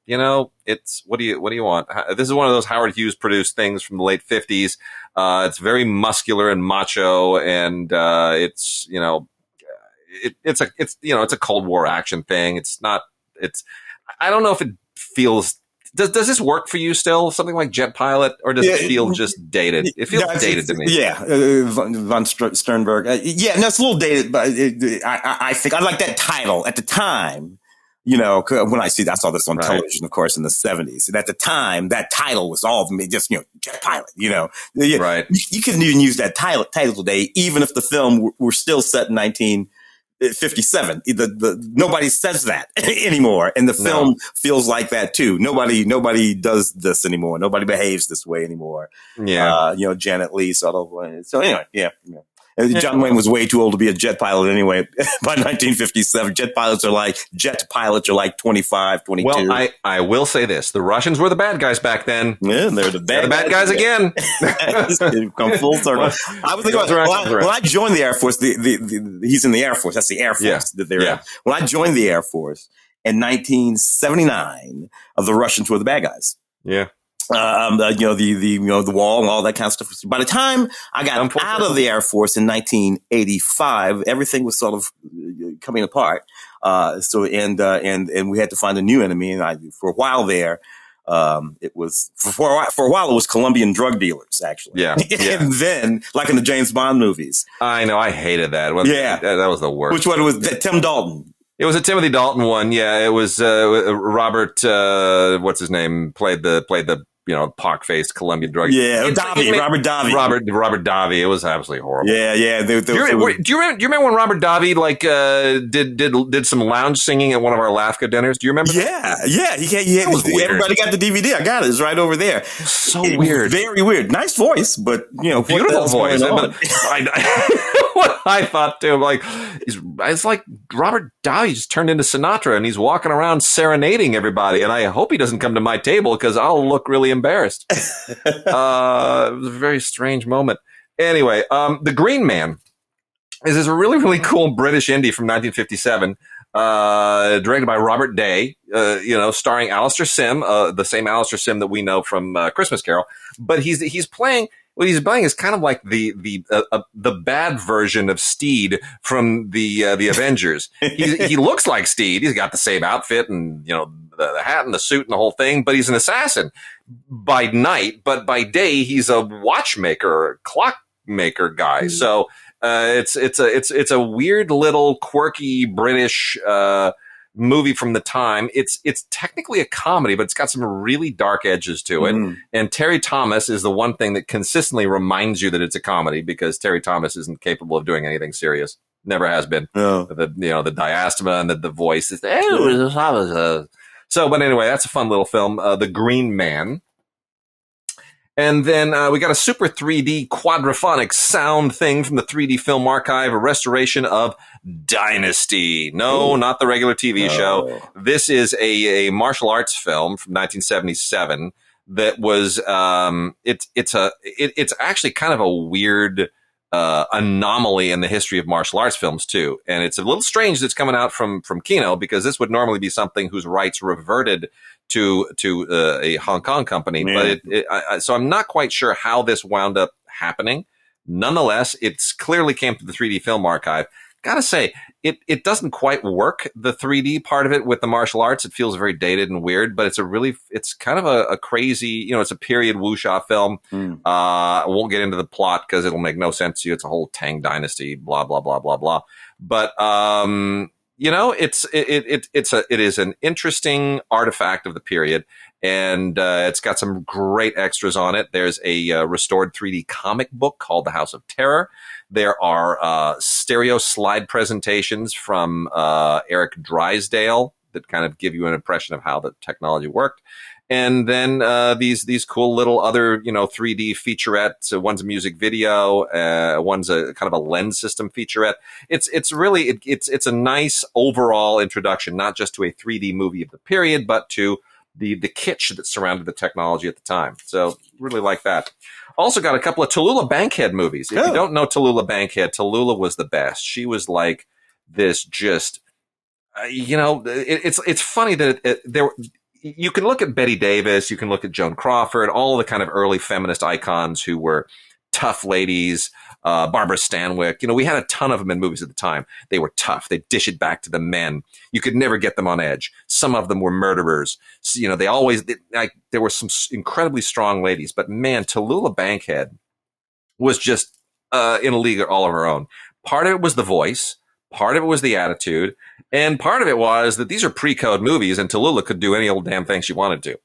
A: It's, what do you want? This is one of those Howard Hughes produced things from the late 50s. It's very muscular and macho, and, it's a Cold War action thing. I don't know if it feels, Does this work for you still? Something like Jet Pilot, or does it feel just dated? It feels dated to me.
B: Yeah, von Sternberg. It's a little dated, but I think I like that title at the time. When I saw this on television, of course, in the 70s. And at the time, that title was all of me, just, Jet Pilot,
A: Right.
B: You couldn't even use that title today, even if the film were still set in 1957. Nobody says that anymore. And the film feels like that too. Nobody does this anymore. Nobody behaves this way anymore.
A: Yeah.
B: Janet Leigh sort of. So anyway, yeah. John Wayne was way too old to be a jet pilot anyway. By 1957, jet pilots are like 25, 22.
A: Well, I will say this. The Russians were the bad guys back then.
B: Yeah, they're the bad guys
A: again.
B: Come full circle. I was thinking about when I joined the Air Force, he's in the Air Force. That's the Air Force that they're in. When I joined the Air Force in 1979, the Russians were the bad guys.
A: Yeah.
B: The wall and all that kind of stuff. By the time I got out of the Air Force in 1985, everything was sort of coming apart. And we had to find a new enemy. And for a while there, it was for a while it was Colombian drug dealers, actually.
A: Yeah.
B: And then, like in the James Bond movies.
A: I know. I hated that. That was the worst.
B: Which one was Tim Dalton?
A: It was a Timothy Dalton one. Yeah. It was, Robert, what's his name? Played the pock-faced Colombian drug.
B: Yeah, Robert Davi.
A: Robert Davi. It was absolutely horrible.
B: Yeah.
A: Do you remember when Robert Davi did some lounge singing at one of our LAFCA dinners? Do you remember?
B: Yeah. Everybody got the DVD. I got it. It's right over there.
A: So weird.
B: Very weird. Nice voice, but
A: beautiful voice. What I thought too, it's like Robert Davi just turned into Sinatra, and he's walking around serenading everybody. And I hope he doesn't come to my table, because I'll look really embarrassed. It was a very strange moment. Anyway, The Green Man is this really, really cool British indie from 1957. directed by Robert Day, starring Alistair Sim, the same Alistair Sim that we know from Christmas Carol. But he's playing. What he's playing is kind of like the bad version of Steed from the Avengers. He looks like Steed. He's got the same outfit and the hat and the suit and the whole thing. But he's an assassin by night. But by day, he's a watchmaker, clockmaker guy. So. It's a weird little quirky British movie from the time. It's technically a comedy, but it's got some really dark edges to it. And Terry Thomas is the one thing that consistently reminds you that it's a comedy, because Terry Thomas isn't capable of doing anything serious. Never has been.
B: No.
A: The diastema and the voice is. So, but anyway, that's a fun little film. The Green Man. And then we got a super 3D quadraphonic sound thing from the 3D Film Archive, a restoration of Dynasty. No, not the regular TV show. This is a martial arts film from 1977 that was it's actually kind of a weird anomaly in the history of martial arts films too. And it's a little strange that it's coming out from Kino, because this would normally be something whose rights reverted to a Hong Kong company. Yeah. But so I'm not quite sure how this wound up happening. Nonetheless, it's clearly came to the 3D Film Archive. Gotta say, it doesn't quite work, the 3D part of it with the martial arts. It feels very dated and weird, but it's kind of a crazy, it's a period wuxia film. I won't get into the plot because it'll make no sense to you. It's a whole Tang Dynasty, blah, blah, blah, blah, blah. But, it is an interesting artifact of the period, and it's got some great extras on it. There's a restored 3D comic book called The House of Terror. There are stereo slide presentations from Eric Drysdale that kind of give you an impression of how the technology worked. And then these cool little other 3D featurettes. So one's a music video, one's a kind of a lens system featurette. It's really it's a nice overall introduction, not just to a 3D movie of the period, but to the kitsch that surrounded the technology at the time. So really like that. Also got a couple of Tallulah Bankhead movies. If you don't know Tallulah Bankhead, Tallulah was the best. She was like this, just it's funny that there. You can look at Betty Davis, you can look at Joan Crawford, all the kind of early feminist icons who were tough ladies, Barbara Stanwyck. We had a ton of them in movies at the time. They were tough. They dish it back to the men. You could never get them on edge. Some of them were murderers. So, there were some incredibly strong ladies, but man, Tallulah Bankhead was just in a league all of her own. Part of it was the voice. Part of it was the attitude. And part of it was that these are pre-code movies, and Tallulah could do any old damn thing she wanted to.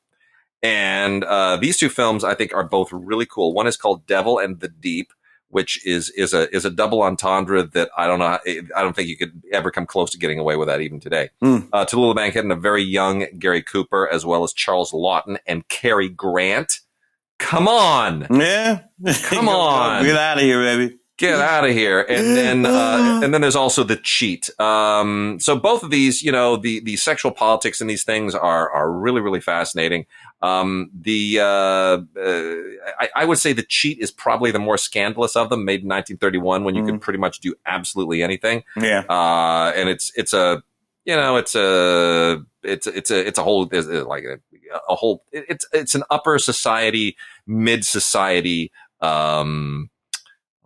A: And these two films, I think, are both really cool. One is called Devil and the Deep, which is a double entendre that I don't think you could ever come close to getting away with that even today. Tallulah Bankhead and a very young Gary Cooper, as well as Charles Laughton and Cary Grant. Come on.
B: Yeah.
A: Come on.
B: Get out of here, baby.
A: Get out of here. And then there's also The Cheat. So both of these, the sexual politics in these things are really, really fascinating. I would say The Cheat is probably the more scandalous of them, made in 1931, when you could pretty much do absolutely anything.
B: Yeah.
A: And it's a whole, like a whole, it's an upper society, mid society,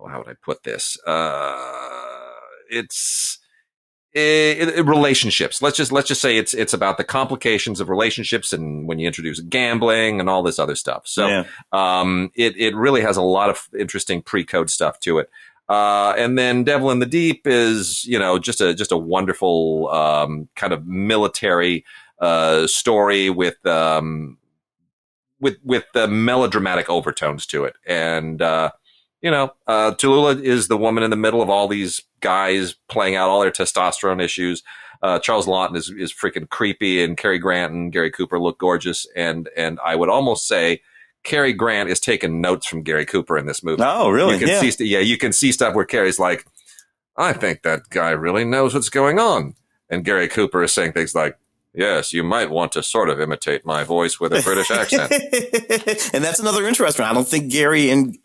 A: how would I put this? Relationships. Let's just say it's about the complications of relationships, and when you introduce gambling and all this other stuff. So, it really has a lot of interesting pre-code stuff to it. And then Devil in the Deep is, just a wonderful, kind of military, story with the melodramatic overtones to it. And, Tallulah is the woman in the middle of all these guys playing out all their testosterone issues. Charles Laughton is freaking creepy, and Cary Grant and Gary Cooper look gorgeous. And I would almost say Cary Grant is taking notes from Gary Cooper in this movie.
B: Oh, really?
A: You can see, you can see stuff where Cary's like, I think that guy really knows what's going on. And Gary Cooper is saying things like, yes, you might want to sort of imitate my voice with a British accent.
B: And that's another interesting. I don't think Gary and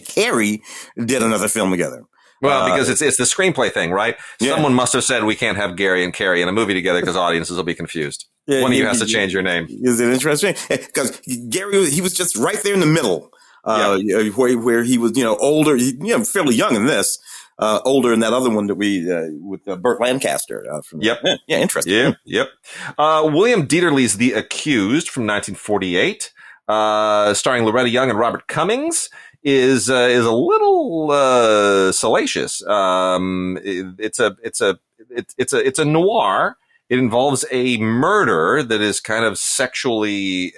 B: Cary did another film together.
A: Well, because it's the screenplay thing, right?
B: Yeah.
A: Someone must have said we can't have Gary and Carrie in a movie together because audiences will be confused. One of you has to change your name.
B: Is it interesting? Because Gary, he was just right there in the middle, where he was, older, fairly young in this, older in that other one that we with Burt Lancaster.
A: Yep.
B: Yeah, interesting.
A: Yep. William Dieterle's The Accused from 1948, starring Loretta Young and Robert Cummings, is a little salacious. It's a noir. It involves a murder that is kind of sexually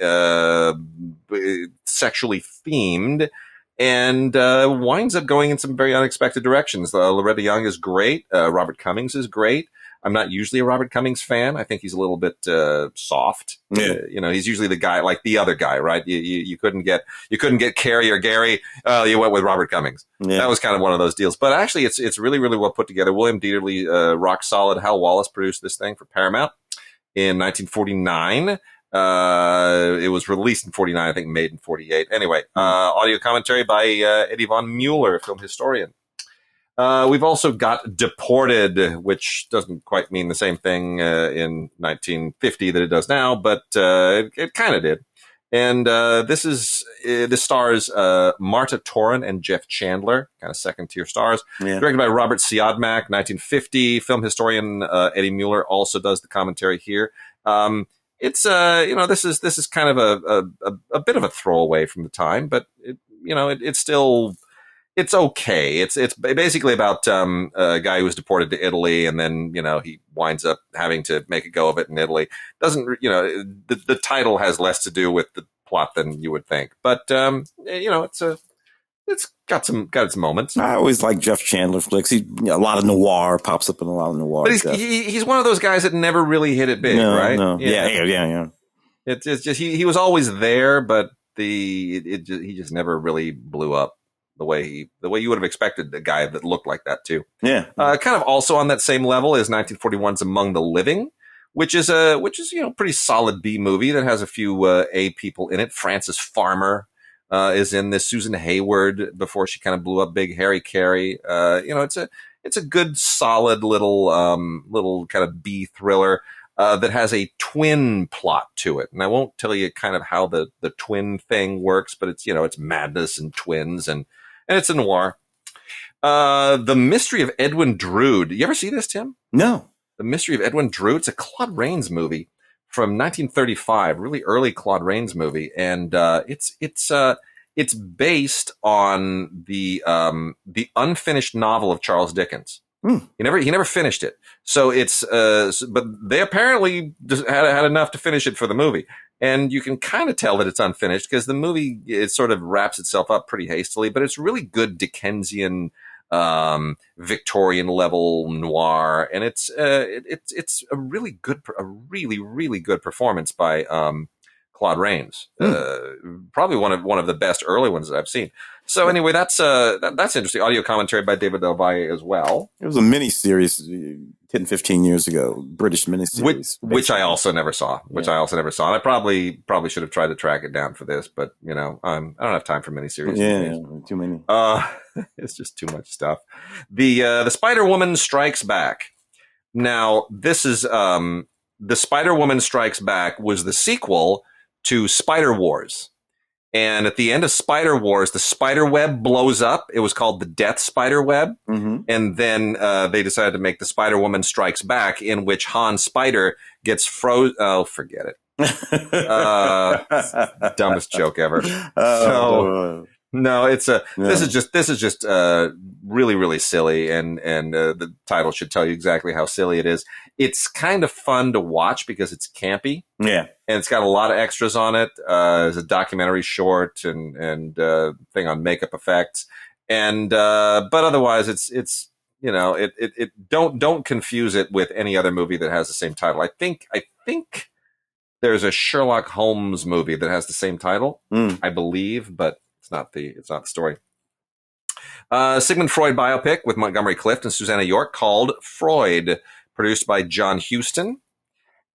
A: themed, and winds up going in some very unexpected directions. Loretta Young is great. Robert Cummings is great. I'm not usually a Robert Cummings fan. I think he's a little bit soft.
B: Yeah.
A: He's usually the guy like the other guy, right? You couldn't get Carrie or Gary. You went with Robert Cummings.
B: Yeah.
A: That was kind of one of those deals. But actually, it's really, really well put together. William Dieterle, rock solid. Hal Wallace produced this thing for Paramount in 1949. It was released in 49, I think made in 48. Anyway, audio commentary by Eddie von Mueller, film historian. We've also got Deported, which doesn't quite mean the same thing in 1950 that it does now, but it kind of did. And this stars Marta Toren and Jeff Chandler, kind of second-tier stars.
B: Yeah.
A: Directed by Robert Siodmak, 1950. Film historian Eddie Mueller also does the commentary here. It's this is kind of a bit of a throwaway from the time, but it's still. It's okay. It's basically about a guy who was deported to Italy, and then he winds up having to make a go of it in Italy. Doesn't the title has less to do with the plot than you would think, but it's got its moments.
B: I always like Jeff Chandler flicks. A lot of noir pops up in a lot of noir.
A: But he's one of those guys that never really hit it big, right?
B: No. Yeah.
A: It's just he was always there, but he just never really blew up. The way you would have expected a guy that looked like that too.
B: Yeah.
A: Kind of also on that same level is 1941's Among the Living, which is pretty solid B movie that has a few A people in it. Frances Farmer is in this. Susan Hayward before she kind of blew up big. Harry Carey. It's a good solid little kind of B thriller. That has a twin plot to it. And I won't tell you kind of how the twin thing works, but it's madness and twins and it's a noir. The Mystery of Edwin Drood. You ever see this, Tim?
B: No.
A: The Mystery of Edwin Drood. It's a Claude Rains movie from 1935, really early Claude Rains movie. And it's based on the unfinished novel of Charles Dickens. He never finished it. So but they apparently just had enough to finish it for the movie. And you can kind of tell that it's unfinished because the movie, it sort of wraps itself up pretty hastily, but it's really good Dickensian, Victorian level noir. And it's a really, really good performance by, Claude Rains, probably one of the best early ones that I've seen. So anyway, that's interesting. Audio commentary by David Del Valle as well.
B: It was a mini-series 10, 15 years ago, British mini-series.
A: Which I also never saw. And I probably should have tried to track it down for this, but I don't have time for mini-series.
B: Yeah, too many.
A: It's just too much stuff. The Spider-Woman Strikes Back. Now, this is the Spider-Woman Strikes Back was the sequel to Spider Wars. And at the end of Spider Wars, the spider web blows up. It was called the Death Spider Web. Mm-hmm. And then they decided to make the Spider-Woman Strikes Back, in which Han Spider gets frozen. Oh, forget it. Dumbest joke ever. No, this is just really, really silly. And the title should tell you exactly how silly it is. It's kind of fun to watch because it's campy.
B: Yeah.
A: And it's got a lot of extras on it. There's a documentary short and thing on makeup effects. And, but otherwise it's don't confuse it with any other movie that has the same title. I think there's a Sherlock Holmes movie that has the same title, I believe, but it's not the story. Sigmund Freud biopic with Montgomery Clift and Susanna York called Freud, produced by John Huston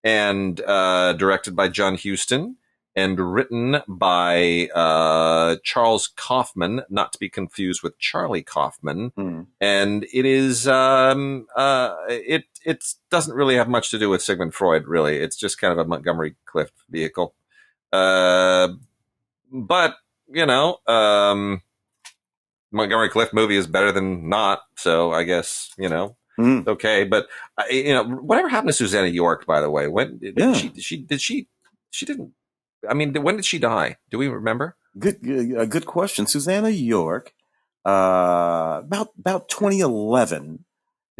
A: and directed by John Huston and written by Charles Kaufman, not to be confused with Charlie Kaufman. And it is it doesn't really have much to do with Sigmund Freud, really. It's just kind of a Montgomery Clift vehicle. But Montgomery Clift movie is better than not, so I guess okay. But whatever happened to Susanna York, by the way? When she didn't? I mean, when did she die? Do we remember?
B: Good question. Susanna York, about 2011.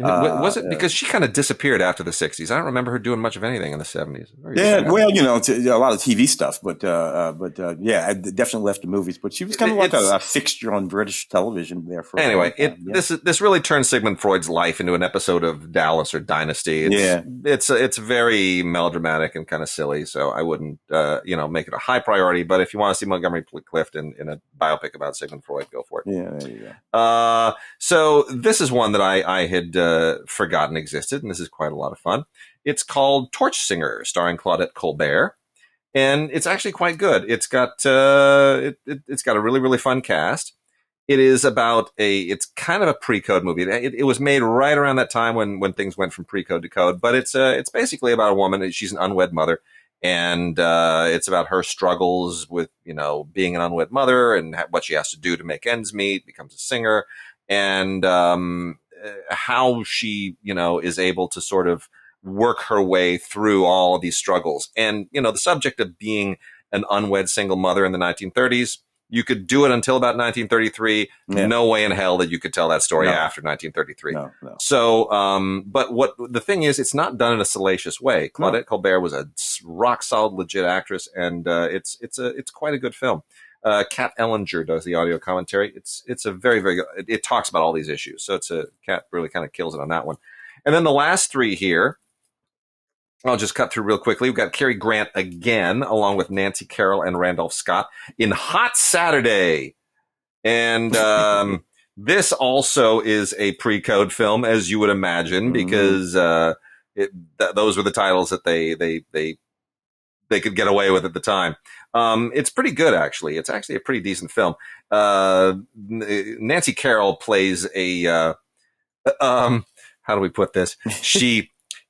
A: Was it because she kind of disappeared after the 60s? I don't remember her doing much of anything in the 70s.
B: Well, a lot of TV stuff, but yeah, I definitely left the movies. But she was kind of like a fixture on British television there for.
A: Anyway, this really turned Sigmund Freud's life into an episode of Dallas or Dynasty. It's very melodramatic and kind of silly. So I wouldn't make it a high priority. But if you want to see Montgomery Clift in a biopic about Sigmund Freud, go for it.
B: Yeah, there you go.
A: So this is one that I had forgotten existed, and this is quite a lot of fun. It's called Torch Singer, starring Claudette Colbert, and it's actually quite good. It's got it's got a really, really fun cast. It is about it's kind of a pre-code movie. It was made right around that time when things went from pre-code to code, but it's basically about a woman. She's an unwed mother, and it's about her struggles with being an unwed mother and what she has to do to make ends meet. Becomes a singer, and how she, is able to sort of work her way through all of these struggles. And, the subject of being an unwed single mother in the 1930s, you could do it until about 1933. Yeah. No way in hell that you could tell that story after 1933. No. So, but what the thing is, it's not done in a salacious way. Claudette Colbert was a rock solid, legit actress, and it's quite a good film. Kat Ellinger does the audio commentary. It's a very, very good. It talks about all these issues. So Kat really kind of kills it on that one. And then the last three here, I'll just cut through real quickly. We've got Cary Grant again, along with Nancy Carroll and Randolph Scott in Hot Saturday. And this also is a pre-code film, as you would imagine, because those were the titles that they could get away with at the time. It's pretty good, actually. It's actually a pretty decent film. Nancy Carroll plays a, how do we put this?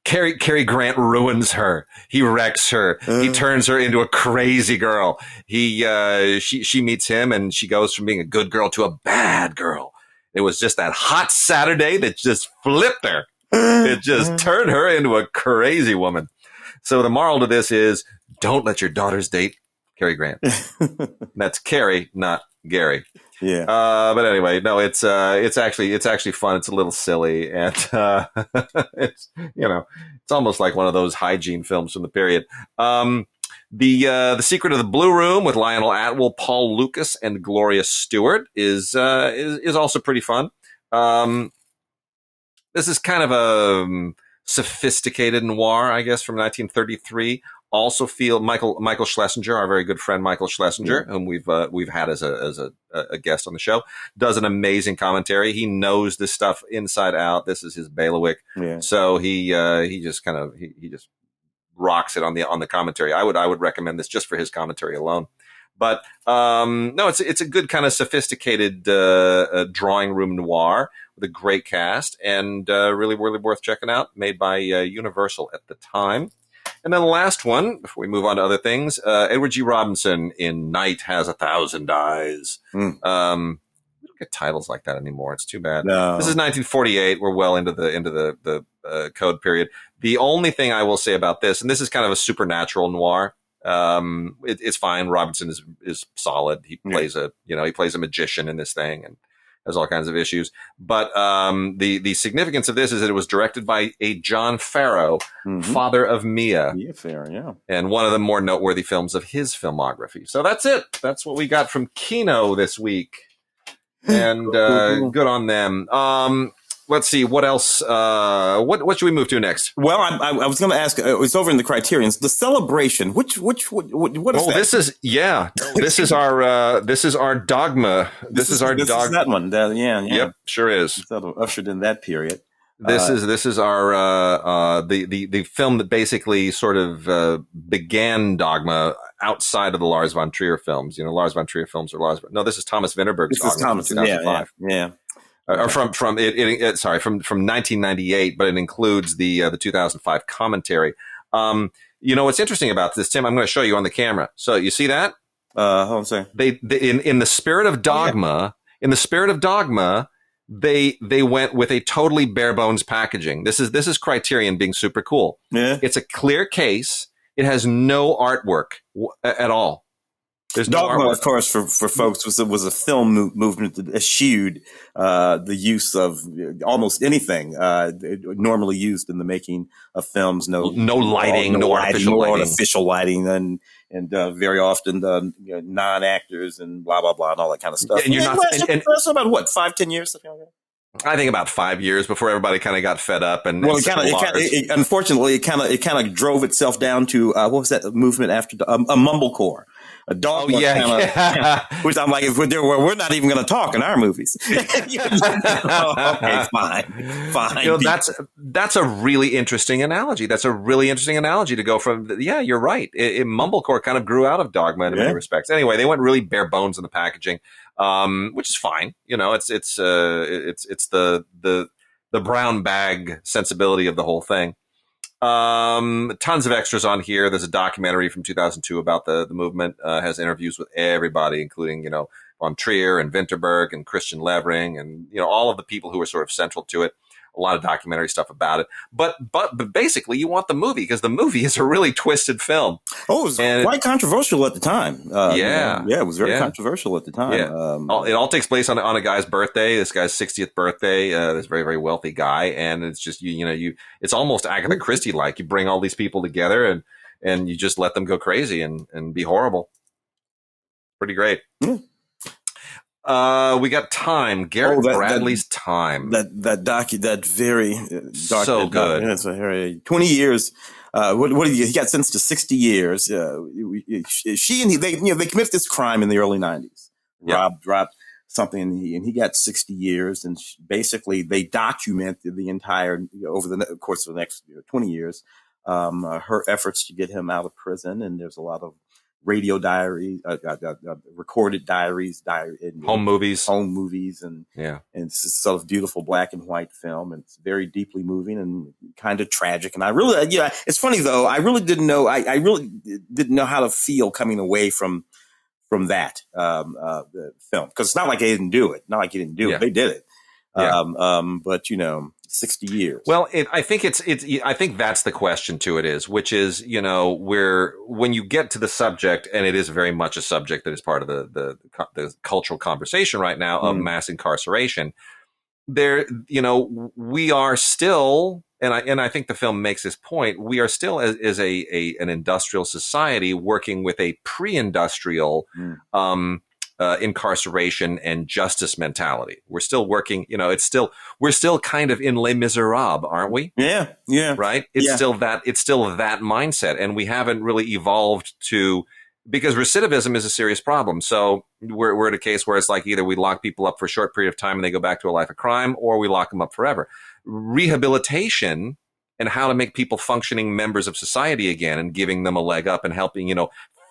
A: Cary Grant ruins her. He wrecks her. He turns her into a crazy girl. She meets him, and she goes from being a good girl to a bad girl. It was just that hot Saturday that just flipped her. It just turned her into a crazy woman. So the moral to this is, don't let your daughters date Cary Grant. That's Cary, not Gary.
B: Yeah.
A: But anyway, no, it's actually fun. It's a little silly, and it's almost like one of those hygiene films from the period. The Secret of the Blue Room with Lionel Atwill, Paul Lucas, and Gloria Stewart is also pretty fun. This is kind of a sophisticated noir, I guess, from 1933. Also feel Michael Schlesinger, our very good friend Michael Schlesinger, whom we've had as a guest on the show, does an amazing commentary. He knows this stuff inside out. This is his bailiwick. Yeah. So he just rocks it on the commentary. I would recommend this just for his commentary alone. But no, it's a good kind of sophisticated drawing room noir with a great cast, and really worth checking out. Made by Universal at the time. And then the last one, before we move on to other things, Edward G. Robinson in Night Has 1,000 Eyes. We don't get titles like that anymore. It's too bad. No. This is 1948. We're well into the code period. The only thing I will say about this, and this is kind of a supernatural noir. It's fine. Robinson is solid. He plays a magician in this thing, and has all kinds of issues. But the significance of this is that it was directed by a John Farrow, father of Mia.
B: Mia Farrow, yeah. And
A: one of the more noteworthy films of his filmography. So that's it. That's what we got from Kino this week. And good on them. Let's see, what else? What should we move to next?
B: Well, I was going to ask. It's over in the Criterions. The Celebration. What is that?
A: This is our Dogma. This is our Dogma.
B: Is that one. Yeah.
A: Yep, sure is.
B: Sort of ushered in that period.
A: This is our the film that basically sort of began Dogma outside of the Lars von Trier films. You know, Lars von Trier films are no, this is Thomas Vinterberg's
B: This is
A: Dogma from
B: Thomas.
A: 2005.
B: Yeah.
A: Or from 1998, but it includes the 2005 commentary. You know what's interesting about this, Tim? I'm going to show you on the camera. So you see that?
B: Hold on a second.
A: They in the spirit of Dogma, they went with a totally bare bones packaging. This is Criterion being super cool.
B: Yeah.
A: It's a clear case. It has no artwork at all. There's
B: Dogma,
A: no
B: of course, for folks, was a film movement that eschewed the use of almost anything normally used in the making of films. No lighting, no artificial lighting, and very often non-actors and blah blah blah and all that kind of stuff.
A: Yeah, and
B: that's about what 5-10 years, something like that.
A: I think about 5 years before everybody kind of got fed up, and
B: unfortunately, it kind of drove itself down to what was that movement after a mumblecore. A dog, which I'm like, if we're not even going to talk in our movies. Okay, fine.
A: You know, that's a really interesting analogy. That's a really interesting analogy to go from. Yeah, you're right. Mumblecore kind of grew out of Dogma in many respects. Anyway, they went really bare bones in the packaging, which is fine. You know, it's the brown bag sensibility of the whole thing. Tons of extras on here. There's a documentary from 2002 about the movement, has interviews with everybody, including, you know, von Trier and Vinterberg and Christian Levering and, you know, all of the people who were sort of central to it. A lot of documentary stuff about it. But basically you want the movie because the movie is a really twisted film.
B: Oh, it was quite controversial at the time. It was very controversial at the time.
A: Yeah. It all takes place on a guy's birthday. This guy's 60th birthday. This very, very wealthy guy. And it's just, it's almost Agatha Christie-like. You bring all these people together and you just let them go crazy and be horrible. Pretty great.
B: Yeah.
A: We got Time. Garrett Bradley's Time.
B: That very dark.
A: So good.
B: It's 20 years. What did he got sentenced to 60 years? She and they committed this crime in the early 90s. Robbed something, and he got 60 years. And basically, they documented the entire over the course of the next 20 years, her efforts to get him out of prison. And there's a lot of radio diaries, recorded diaries,
A: home movies,
B: and it's a sort of beautiful black and white film. And it's very deeply moving and kind of tragic. And I really, it's funny though. I really didn't know. I really didn't know how to feel coming away from that the film, because it's not like they didn't do it. Not like he didn't do it. They did it. But 60 years.
A: Well, I think I think that's the question to it which is, when you get to the subject, and it is very much a subject that is part of the cultural conversation right now of mass incarceration. There, we are still, and I think the film makes this point, we are still as an industrial society working with a pre-industrial, incarceration and justice mentality. We're still working, we're still kind of in Les Miserables, aren't we?
B: Yeah.
A: Right? It's still that mindset. And we haven't really evolved because recidivism is a serious problem. So we're at a case where it's like either we lock people up for a short period of time and they go back to a life of crime, or we lock them up forever. Rehabilitation and how to make people functioning members of society again and giving them a leg up and helping,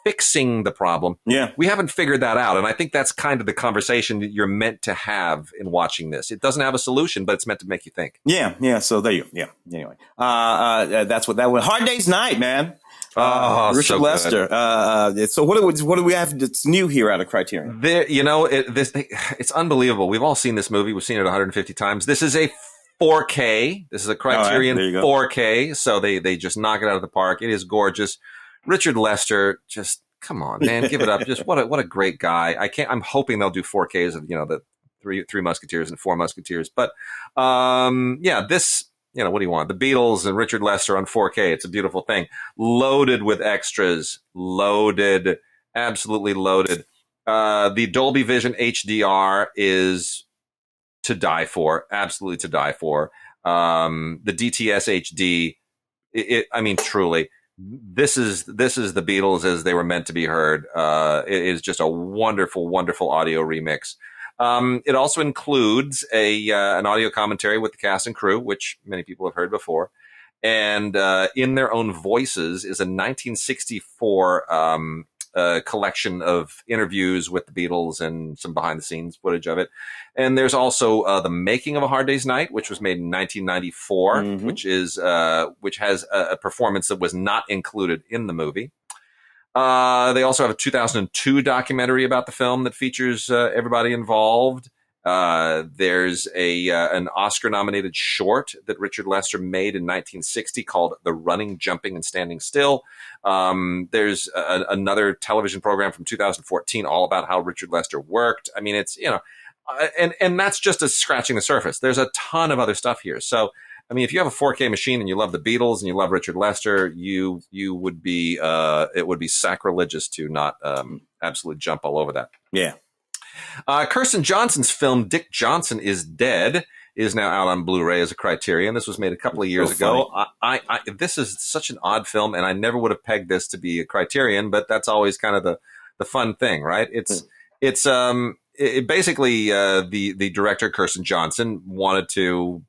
A: fixing the problem.
B: Yeah.
A: We haven't figured that out. And I think that's kind of the conversation that you're meant to have in watching this. It doesn't have a solution, but it's meant to make you think.
B: Yeah. So there you go. Yeah. Anyway, that's what that was. Hard Day's Night, man. Richard
A: so
B: Lester. So what do we have that's new here out of Criterion?
A: It's unbelievable. We've all seen this movie. We've seen it 150 times. This is a 4K. This is a Criterion 4K. So they just knock it out of the park. It is gorgeous. Richard Lester, just come on, man, give it up. Just what a great guy. I'm hoping they'll do 4Ks of, the Three Musketeers and Four Musketeers. But, this, what do you want? The Beatles and Richard Lester on 4K. It's a beautiful thing. Loaded with extras. Absolutely loaded. The Dolby Vision HDR is to die for. Absolutely to die for. The DTS HD, truly. This is the Beatles as they were meant to be heard. It is just a wonderful, wonderful audio remix. It also includes an audio commentary with the cast and crew, which many people have heard before. And in their own voices is a 1964 collection of interviews with the Beatles and some behind-the-scenes footage of it. And there's also The Making of a Hard Day's Night, which was made in 1994, which has a performance that was not included in the movie. They also have a 2002 documentary about the film that features everybody involved. There's an Oscar-nominated short that Richard Lester made in 1960 called The Running, Jumping, and Standing Still. There's another television program from 2014 all about how Richard Lester worked. I mean, it's, and that's just scratching the surface. There's a ton of other stuff here. So, I mean, if you have a 4K machine and you love the Beatles and you love Richard Lester, you would be, it would be sacrilegious to not absolutely jump all over that.
B: Yeah.
A: Kirsten Johnson's film Dick Johnson is Dead is now out on Blu-ray as a Criterion. This was made a couple of years ago. This is such an odd film, and I never would have pegged this to be a Criterion, but that's always kind of the fun thing, right? It's basically the director Kirsten Johnson wanted to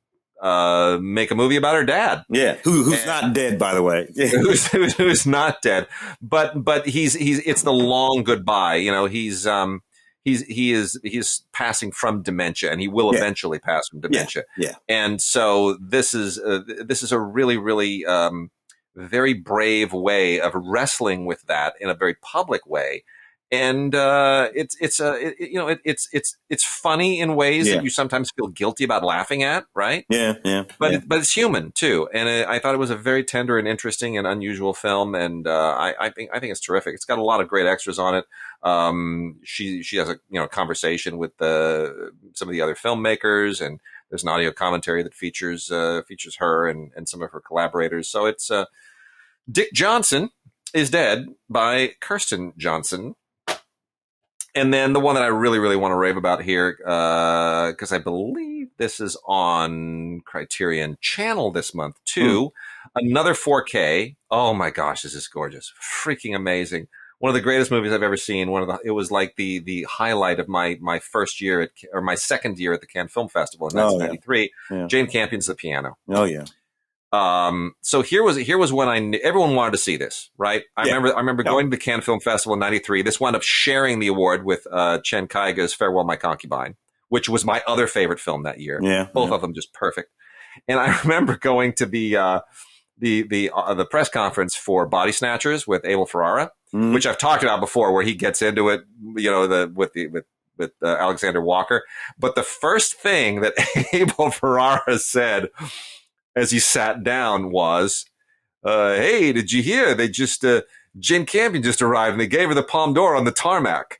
A: make a movie about her dad.
B: Yeah, who's not dead, by the way.
A: who's not dead, but he's it's the long goodbye. He is passing from dementia, and he will eventually pass from dementia.
B: Yeah.
A: And so this is a really, really very brave way of wrestling with that in a very public way. And it's funny in ways that you sometimes feel guilty about laughing at, right?
B: Yeah.
A: But it's human too, and I thought it was a very tender and interesting and unusual film, and I think it's terrific. It's got a lot of great extras on it. She has a conversation with some of the other filmmakers, and there's an audio commentary that features her and some of her collaborators. So it's Dick Johnson is Dead by Kirsten Johnson. And then the one that I really, really want to rave about here, because I believe this is on Criterion Channel this month too. Another 4K. Oh my gosh, this is gorgeous. Freaking amazing. One of the greatest movies I've ever seen. It was like the highlight of my first year or my second year at the Cannes Film Festival in 1993. Yeah. Jane Campion's The Piano.
B: Oh yeah.
A: So here was when I knew everyone wanted to see this, right? I remember going to the Cannes Film Festival in 93. This wound up sharing the award with, Chen Kaiga's Farewell My Concubine, which was my other favorite film that year.
B: Yeah.
A: Both of them just perfect. And I remember going to the press conference for Body Snatchers with Abel Ferrara, which I've talked about before, where he gets into it, with Alexander Walker. But the first thing that Abel Ferrara said as he sat down was, hey, did you hear? They just, Jane Campion just arrived and they gave her the Palme d'Or on the tarmac.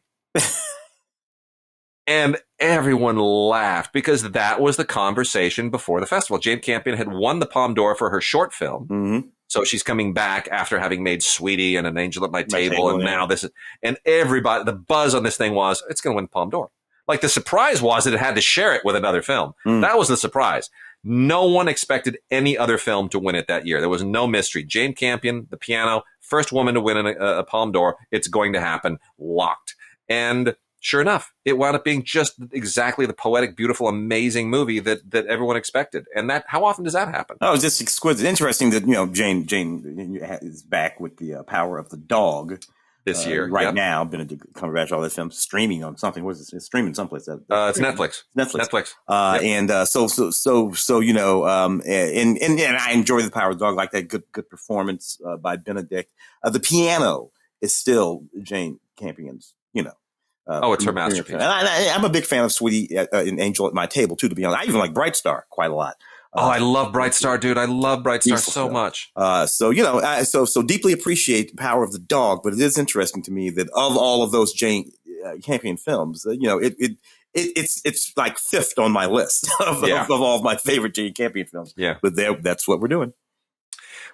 A: And everyone laughed because that was the conversation before the festival. Jane Campion had won the Palme d'Or for her short film. Mm-hmm. So she's coming back after having made Sweetie and An Angel at My Table. And now this is, and everybody, the buzz on this thing was, it's going to win the Palme d'Or. Like the surprise was that it had to share it with another film. That was the surprise. No one expected any other film to win it that year. There was no mystery. Jane Campion, The Piano, first woman to win a Palme d'Or. It's going to happen. Locked. And sure enough, it wound up being just exactly the poetic, beautiful, amazing movie that everyone expected. And that, how often does that happen?
B: Oh, it's just exquisite. Interesting that, Jane is back with the Power of the Dog.
A: This year,
B: right now, Benedict Cumberbatch, all that film streaming on something. What is it? It's streaming someplace.
A: It's Netflix.
B: Netflix. And I enjoy the Power of the Dog, like that good performance by Benedict. The Piano is still Jane Campion's,
A: it's her masterpiece. And
B: I'm a big fan of Sweetie and Angel at My Table too. To be honest, I even like Bright Star quite a lot.
A: I love Bright Star, dude. I love Bright Star so much.
B: So deeply appreciate the Power of the Dog, but it is interesting to me that of all of those Jane Campion films, it's like fifth on my list of all of my favorite Jane Campion films.
A: Yeah.
B: But that's what we're doing.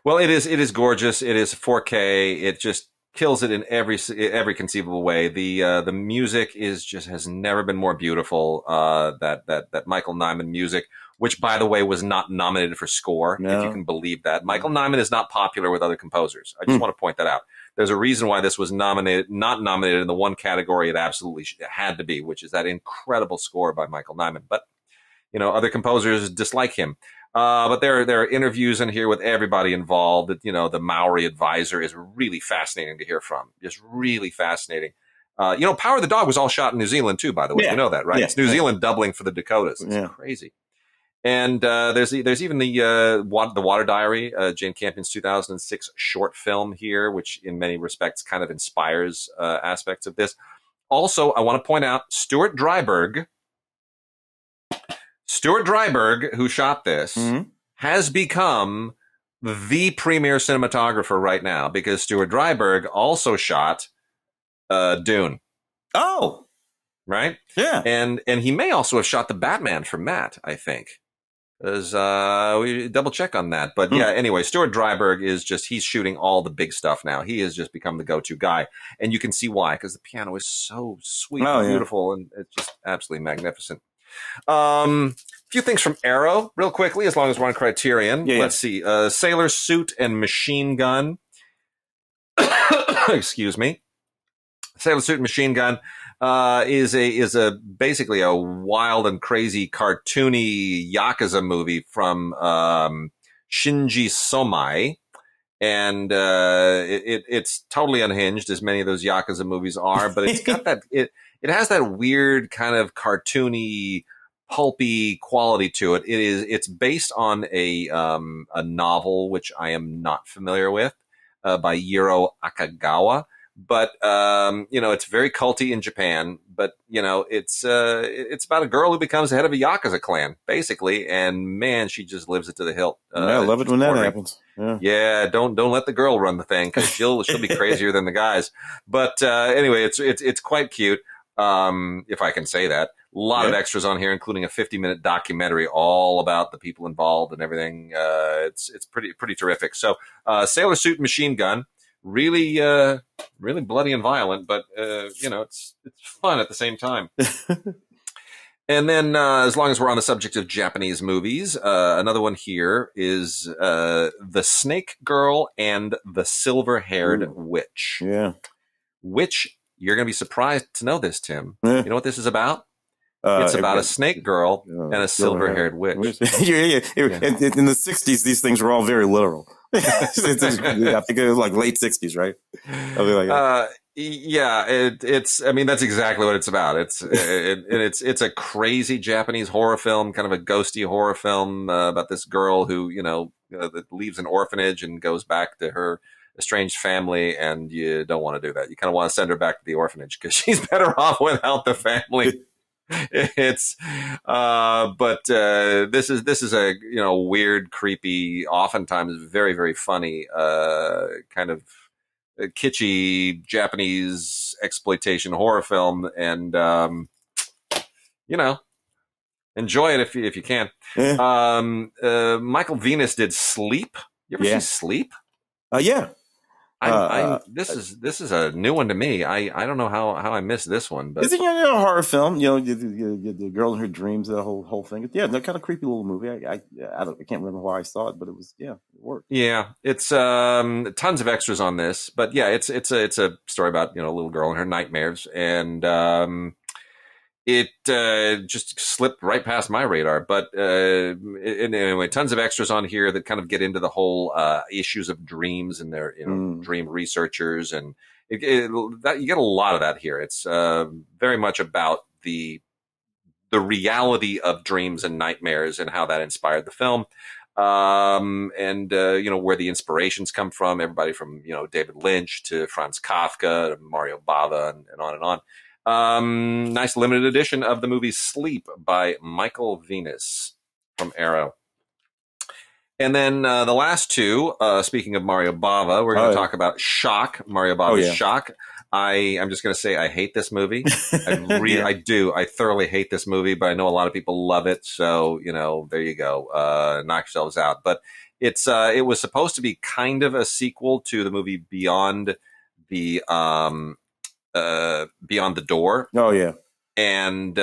A: Well, it is gorgeous. It is 4K. It just kills it in every conceivable way. The music has never been more beautiful. That Michael Nyman music, which by the way was not nominated for score, if you can believe that. Michael Nyman is not popular with other composers. I just want to point that out. There's a reason why this was not nominated in the one category it absolutely had to be, which is that incredible score by Michael Nyman. But, other composers dislike him. But there are interviews in here with everybody involved. The Maori advisor is really fascinating to hear from. Just really fascinating. Power of the Dog was all shot in New Zealand too, by the way.
B: Yeah.
A: You know that, right?
B: Yeah.
A: It's New Zealand doubling for the Dakotas. It's crazy. And there's even the Water Diary, Jane Campion's 2006 short film here, which in many respects kind of inspires aspects of this. Also, I want to point out Stuart Dryburgh, who shot this, has become the premier cinematographer right now because Stuart Dryburgh also shot Dune.
B: Oh,
A: right?
B: Yeah.
A: And he may also have shot the Batman for Matt, I think. Because we double check on that. But yeah, anyway, Stuart Dryburgh he's shooting all the big stuff now. He has just become the go-to guy. And you can see why, because the piano is so sweet and beautiful, and it's just absolutely magnificent. A few things from Arrow, real quickly, as long as we're on Criterion. Let's see. Sailor Suit and Machine Gun. Excuse me. Sailor Suit and Machine Gun is basically a wild and crazy cartoony Yakuza movie from Shinji Somai. And it's totally unhinged, as many of those Yakuza movies are, but it's got that it has that weird kind of cartoony, pulpy quality to it. It's based on a novel which I am not familiar with by Yiro Akagawa. But, it's very culty in Japan, but, it's about a girl who becomes the head of a Yakuza clan, basically. And man, she just lives it to the hilt.
B: I love it when that happens.
A: Yeah. Don't let the girl run the thing, cause she'll be crazier than the guys. But, anyway, it's quite cute. If I can say that. A lot of extras on here, including a 50-minute documentary all about the people involved and everything. It's pretty terrific. So, Sailor Suit Machine Gun. Really bloody and violent, but it's fun at the same time. And then, as long as we're on the subject of Japanese movies, another one here is The Snake Girl and the Silver-Haired Witch.
B: Yeah,
A: which you're going to be surprised to know this, Tim. You know what this is about? It's about a snake girl and a silver-haired witch.
B: In the 60s, these things were all very literal. I think it was like late 60s, right?
A: That's exactly what it's about. It's a crazy Japanese horror film, kind of a ghosty horror film about this girl who, that leaves an orphanage and goes back to her estranged family, and you don't want to do that. You kind of want to send her back to the orphanage because she's better off without the family. This is a weird, creepy, oftentimes very, very funny kind of kitschy Japanese exploitation horror film, and enjoy it if you can. Michael Venus did Sleep. You ever see Sleep?
B: Yeah.
A: This is a new one to me. I don't know how I missed this one, but
B: it's a horror film. The girl in her dreams, the whole thing. Yeah, that kind of creepy little movie. I can't remember why I saw it, but it worked.
A: Yeah, it's tons of extras on this, but yeah, it's a story about a little girl and her nightmares, and it just slipped right past my radar. But anyway, tons of extras on here that kind of get into the whole issues of dreams and their dream researchers, and that you get a lot of that here. It's very much about the reality of dreams and nightmares and how that inspired the film. And where the inspirations come from, everybody from David Lynch to Franz Kafka to Mario Bava and on and on. Nice limited edition of the movie Sleep by Michael Venus from Arrow. And then the last two, speaking of Mario Bava, we're going to talk about Shock, Mario Bava's Shock. I'm just going to say I hate this movie. I do. I thoroughly hate this movie, but I know a lot of people love it. So, there you go. Knock yourselves out. But it was supposed to be kind of a sequel to the movie Beyond the Door.
B: Oh yeah,
A: and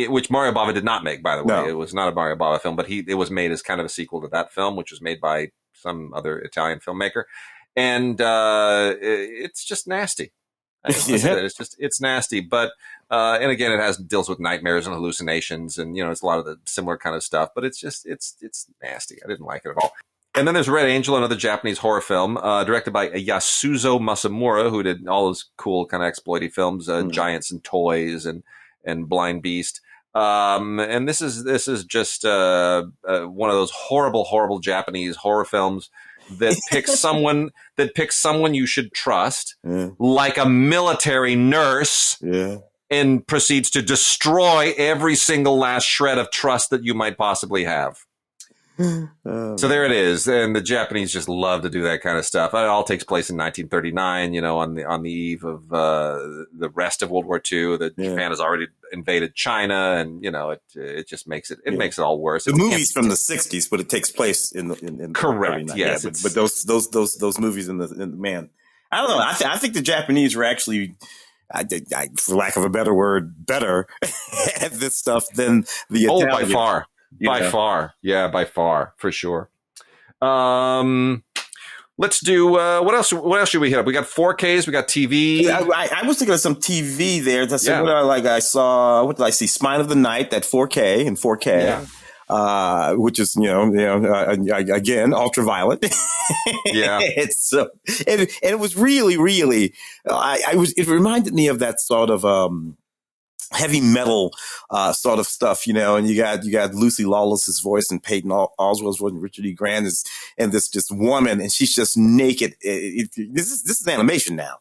A: which Mario Bava did not make, by the way. No. It was not a Mario Bava film, but it was made as kind of a sequel to that film, which was made by some other Italian filmmaker. and it's just nasty. It's nasty, but and again, deals with nightmares and hallucinations, and it's a lot of the similar kind of stuff. But it's nasty. I didn't like it at all. And then there's Red Angel, another Japanese horror film, directed by Yasuzo Masamura, who did all those cool kind of exploity films, Giants and Toys and Blind Beast. And this is just one of those horrible Japanese horror films that picks someone you should trust, like a military nurse, and proceeds to destroy every single last shred of trust that you might possibly have. So there it is, and the Japanese just love to do that kind of stuff. It all takes place in 1939, on the eve of the rest of World War II. Japan has already invaded China, and it just makes it makes it all worse.
B: The movie's from the 60s, but it takes place in
A: correct. Yes,
B: but those movies in the man, I don't know. I think the Japanese were actually, for lack of a better word, better at this stuff than the Italians.
A: By far. By far, for sure. Let's do what else? What else should we hit up? We got 4Ks, we got TV.
B: I was thinking of some TV there. I saw. What did I see? Spine of the Night, that 4K and 4K, which is again ultraviolet.
A: Yeah,
B: it's and it was really. It reminded me of that sort of heavy metal sort of stuff, and you got Lucy Lawless's voice and Peyton Oswald's voice and Richard E. Grant and this just woman, and she's just naked. This is animation now.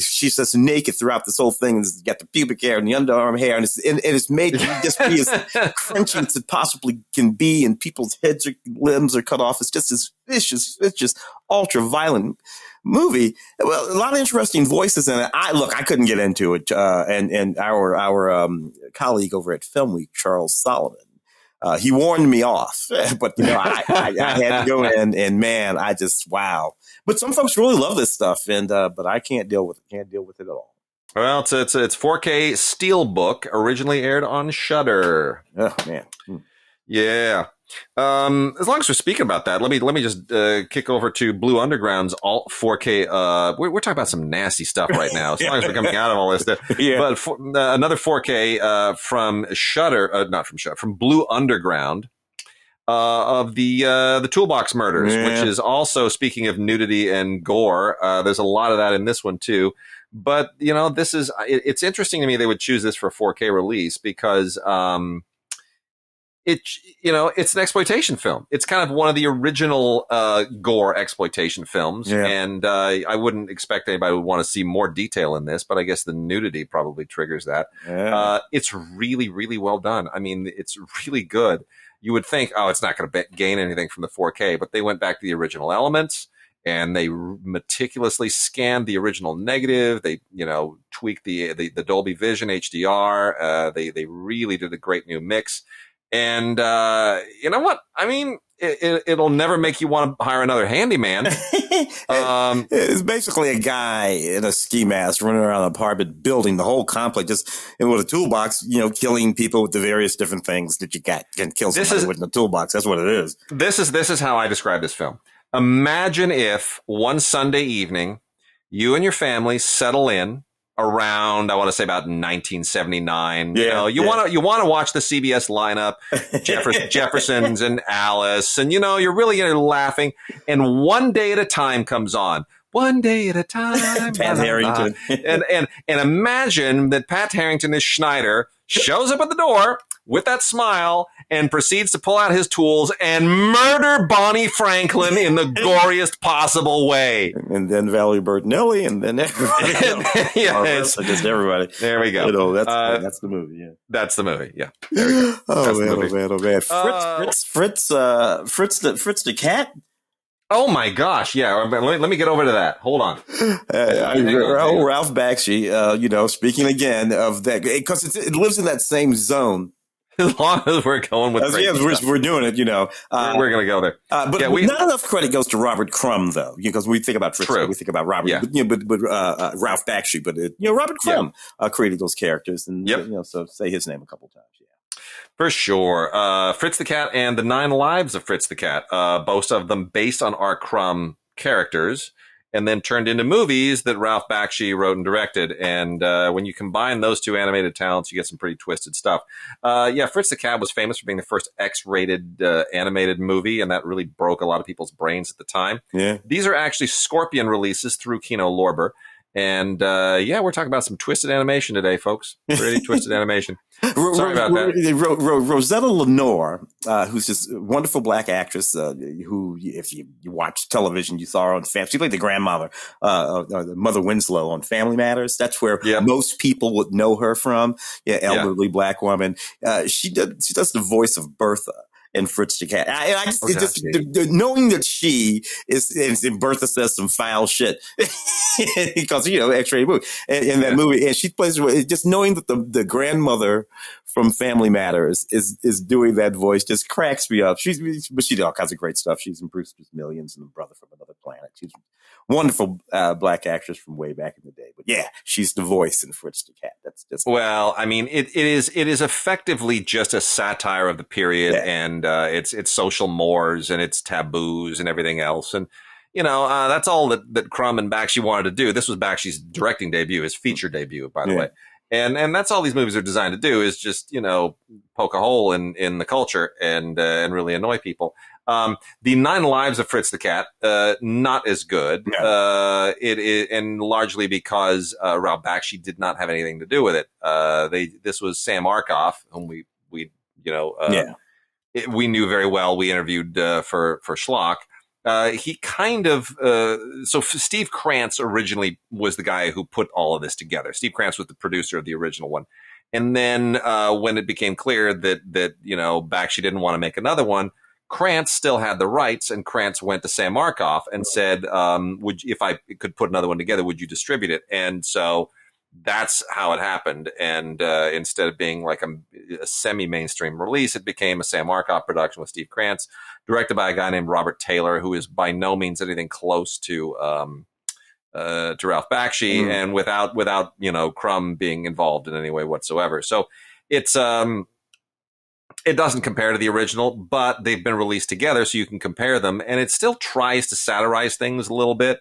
B: She's just naked throughout this whole thing. And got the pubic hair and the underarm hair, and it's made to just be as crunchy as it possibly can be, and people's heads or limbs are cut off. It's just as vicious, it's just ultra violent movie. Well, a lot of interesting voices in it. I couldn't get into it. And our colleague over at Film Week, Charles Solomon, he warned me off, but I had to go in, and man, wow. But some folks really love this stuff, and but I can't deal with it. At all.
A: Well, it's 4K Steelbook, originally aired on Shudder.
B: Oh man.
A: Yeah. As long as we're speaking about that, let me just kick over to Blue Underground's alt 4K. We're talking about some nasty stuff right now. As long as we're coming out of all this stuff, But another 4K from Shudder, not from Shudder, from Blue Underground, of the Toolbox Murders, which is also, speaking of nudity and gore, there's a lot of that in this one too. But it's interesting to me they would choose this for a 4K release because it's an exploitation film. It's kind of one of the original gore exploitation films, and I wouldn't expect anybody would want to see more detail in this, but I guess the nudity probably triggers that. It's really, really well done. I mean, it's really good. You would think, it's not going to gain anything from the 4K, but they went back to the original elements, and they meticulously scanned the original negative. They, tweaked the Dolby Vision HDR. They really did a great new mix. And you know what? I mean, it'll never make you want to hire another handyman.
B: It's basically a guy in a ski mask running around an apartment building the whole complex, just with a toolbox, killing people with the various different things that you got. You can kill somebody with a toolbox. That's what it is.
A: This is how I describe this film. Imagine if one Sunday evening, you and your family settle in around, I want to say about 1979. You want to watch the CBS lineup, Jeffersons and Alice, and you're really laughing. And One Day at a Time comes on. One day at a time.
B: Pat Harrington.
A: and imagine that Pat Harrington, this Schneider, shows up at the door with that smile and proceeds to pull out his tools and murder Bonnie Franklin in the goriest possible way.
B: And then Valerie Bertinelli, and then everybody. Just everybody.
A: There we go.
B: That's the movie. Yeah,
A: that's the movie. Yeah. There we go.
B: Oh man. Fritz the cat.
A: Oh my gosh! Yeah, let me get over to that. Hold on.
B: Ralph Bakshi. Speaking again of that, because it lives in that same zone.
A: As long as we're going with
B: we're doing it,
A: we're going to go there.
B: But not enough credit goes to Robert Crumb, though, because we think about Fritz, we think about Robert, but Ralph Bakshi, but Robert Crumb created those characters, and so say his name a couple times. Yeah.
A: For sure. Fritz the Cat and the 9 Lives of Fritz the Cat, both of them based on R. Crumb characters and then turned into movies that Ralph Bakshi wrote and directed. And when you combine those two animated talents, you get some pretty twisted stuff. Fritz the Cat was famous for being the first X-rated animated movie, and that really broke a lot of people's brains at the time.
B: Yeah.
A: These are actually Scorpion releases through Kino Lorber. And we're talking about some twisted animation today, folks. Pretty twisted animation. Sorry about that.
B: Rosetta Lenore, who's this wonderful black actress, who, if you watch television, you saw her on Family. She played the grandmother, the Mother Winslow on Family Matters. That's where most people would know her from. Yeah, elderly black woman. She does the voice of Bertha and Fritz the Cat. Knowing that she is, and Bertha says some foul shit because, X-rated movie in that movie. And she plays, just knowing that the grandmother from Family Matters is doing that voice just cracks me up. But she did all kinds of great stuff. She's in Brewster's Millions and The Brother from Another Planet. She's a wonderful black actress from way back in the day. But yeah, she's the voice in Fritz the Cat. That's just
A: it is effectively just a satire of the period and its social mores and its taboos and everything else. And that's all that Crumb and Bakshi wanted to do. This was Bakshi's directing debut, his feature debut, by the way. And that's all these movies are designed to do, is just, poke a hole in the culture and really annoy people. The 9 Lives of Fritz the Cat, not as good. It is, and largely because Ralph Bakshi did not have anything to do with it. This was Sam Arkoff, whom we knew very well. We interviewed for Schlock. He kind of, so Steve Krantz originally was the guy who put all of this together. Steve Krantz was the producer of the original one. And then, when it became clear that Bakshi didn't want to make another one, Krantz still had the rights, and Krantz went to Sam Arkoff and said, if I could put another one together, would you distribute it? And so that's how it happened. And instead of being like a semi-mainstream release, it became a Sam Arkoff production with Steve Krantz, directed by a guy named Robert Taylor, who is by no means anything close to Ralph Bakshi, and without Crumb being involved in any way whatsoever. So it's it doesn't compare to the original, but they've been released together, so you can compare them. And it still tries to satirize things a little bit.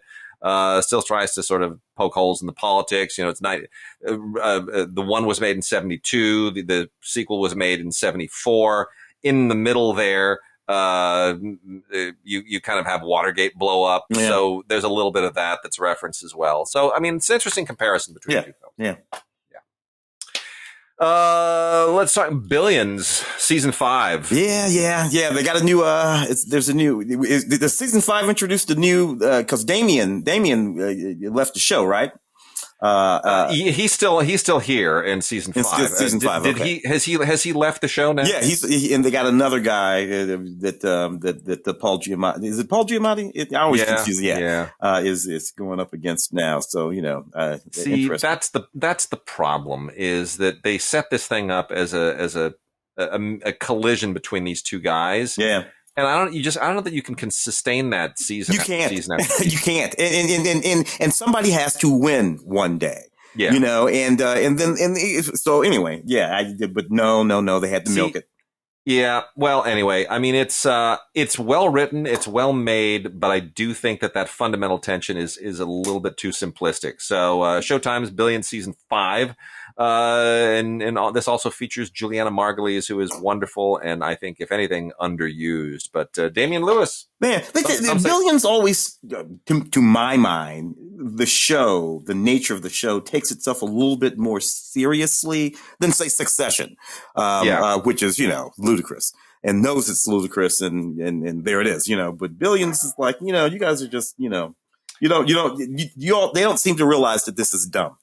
A: Still tries to sort of poke holes in the politics. It's not, the one was made in 72. The sequel was made in 74. In the middle there, you kind of have Watergate blow up. Yeah. So there's a little bit of that's referenced as well. So, I mean, it's an interesting comparison between the two films.
B: Yeah.
A: Let's talk Billions season 5.
B: Yeah. They got a new, the season 5 introduced a new, cause Damien left the show, right?
A: He's still here in season 5.
B: Season 5.
A: Has he left the show now?
B: Yeah, and they got another guy that Paul Giamatti. Is it Paul Giamatti? I always confuse. Is going up against now. So
A: see, that's the problem, is that they set this thing up as a collision between these two guys.
B: Yeah.
A: And I don't know that you can sustain that season.
B: You can't.
A: Season after season.
B: You can't. And somebody has to win one day.
A: Yeah.
B: So anyway, but no, they had to milk it.
A: Yeah. Well, anyway, I mean, it's well written, it's well made, but I do think that fundamental tension is a little bit too simplistic. So, Showtime's Billions season 5. And this also features Juliana Margulies, who is wonderful, and I think, if anything, underused. But Damian Lewis,
B: man, Billions always, to my mind, the nature of the show takes itself a little bit more seriously than, say, Succession, which is ludicrous, and knows it's ludicrous, and there it is, But Billions is like, you guys are just, they don't seem to realize that this is dumb.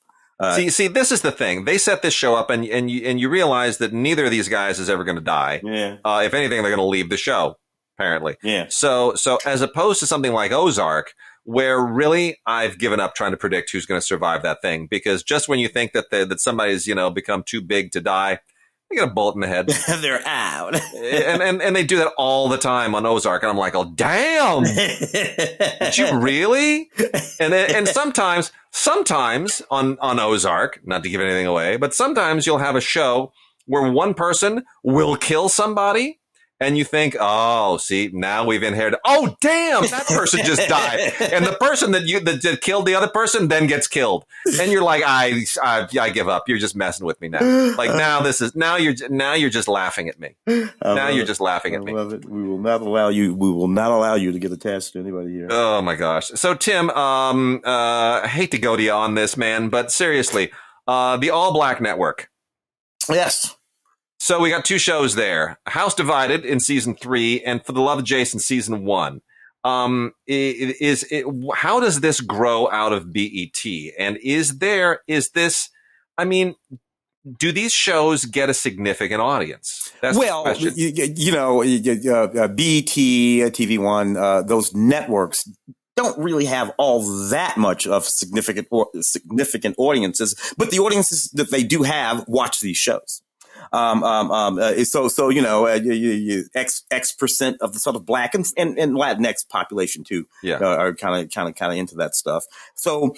A: See, this is the thing. They set this show up, and you realize that neither of these guys is ever going to die.
B: Yeah.
A: If anything, they're going to leave the show, apparently.
B: Yeah.
A: So as opposed to something like Ozark, where really I've given up trying to predict who's going to survive that thing, because just when you think that somebody's become too big to die, they get a bullet in the head.
B: They're out.
A: and they do that all the time on Ozark. And I'm like, oh, damn. Did you really? And sometimes on Ozark, not to give anything away, but sometimes you'll have a show where one person will kill somebody and you think, oh, see, now we've inherited. Oh, damn, that person just died, and the person that killed the other person then gets killed, and you're like, I give up. You're just messing with me now. Like now you're just laughing at me. Now you're just laughing at me.
B: I love it. We will not allow you to get attached to anybody here.
A: Oh my gosh. So Tim, I hate to go to you on this, man, but seriously, the All Black Network.
B: Yes.
A: So we got two shows there: House Divided in season 3, and For the Love of Jason season 1. How does this grow out of BET? And is this? I mean, do these shows get a significant audience? That's
B: well, BET, TV1, those networks don't really have all that much of significant audiences, but the audiences that they do have watch these shows. X percent of the sort of Black and Latinx population too, are kind of into that stuff. So,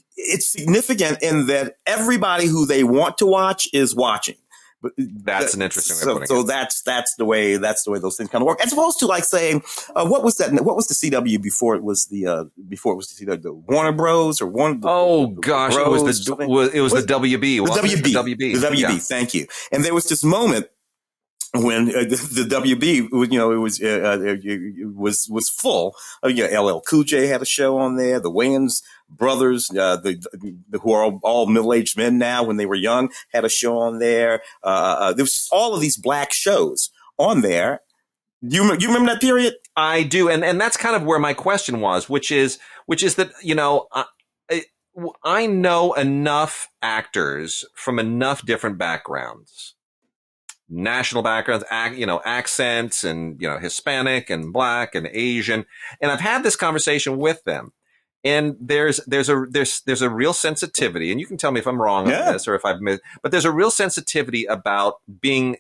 B: it's significant in that everybody who they want to watch is watching. But
A: that's an interesting way of putting it.
B: That's the way those things kind of work. As opposed to like saying, what was the CW before it was the CW, the Warner Bros. Or Warner?
A: Oh gosh, it was the WB.
B: The WB. The WB. Yeah. Thank you. And there was this moment when the WB, it was full. LL Cool J had a show on there. The Wayans brothers, who are all middle-aged men now, when they were young, had a show on there. There was just all of these Black shows on there. You remember that period?
A: I do, and that's kind of where my question was, which is that I know enough actors from enough different backgrounds. National backgrounds, accents, and Hispanic and Black and Asian, and I've had this conversation with them, and there's a real sensitivity, and you can tell me if I'm wrong on this or if I've missed, but there's a real sensitivity about they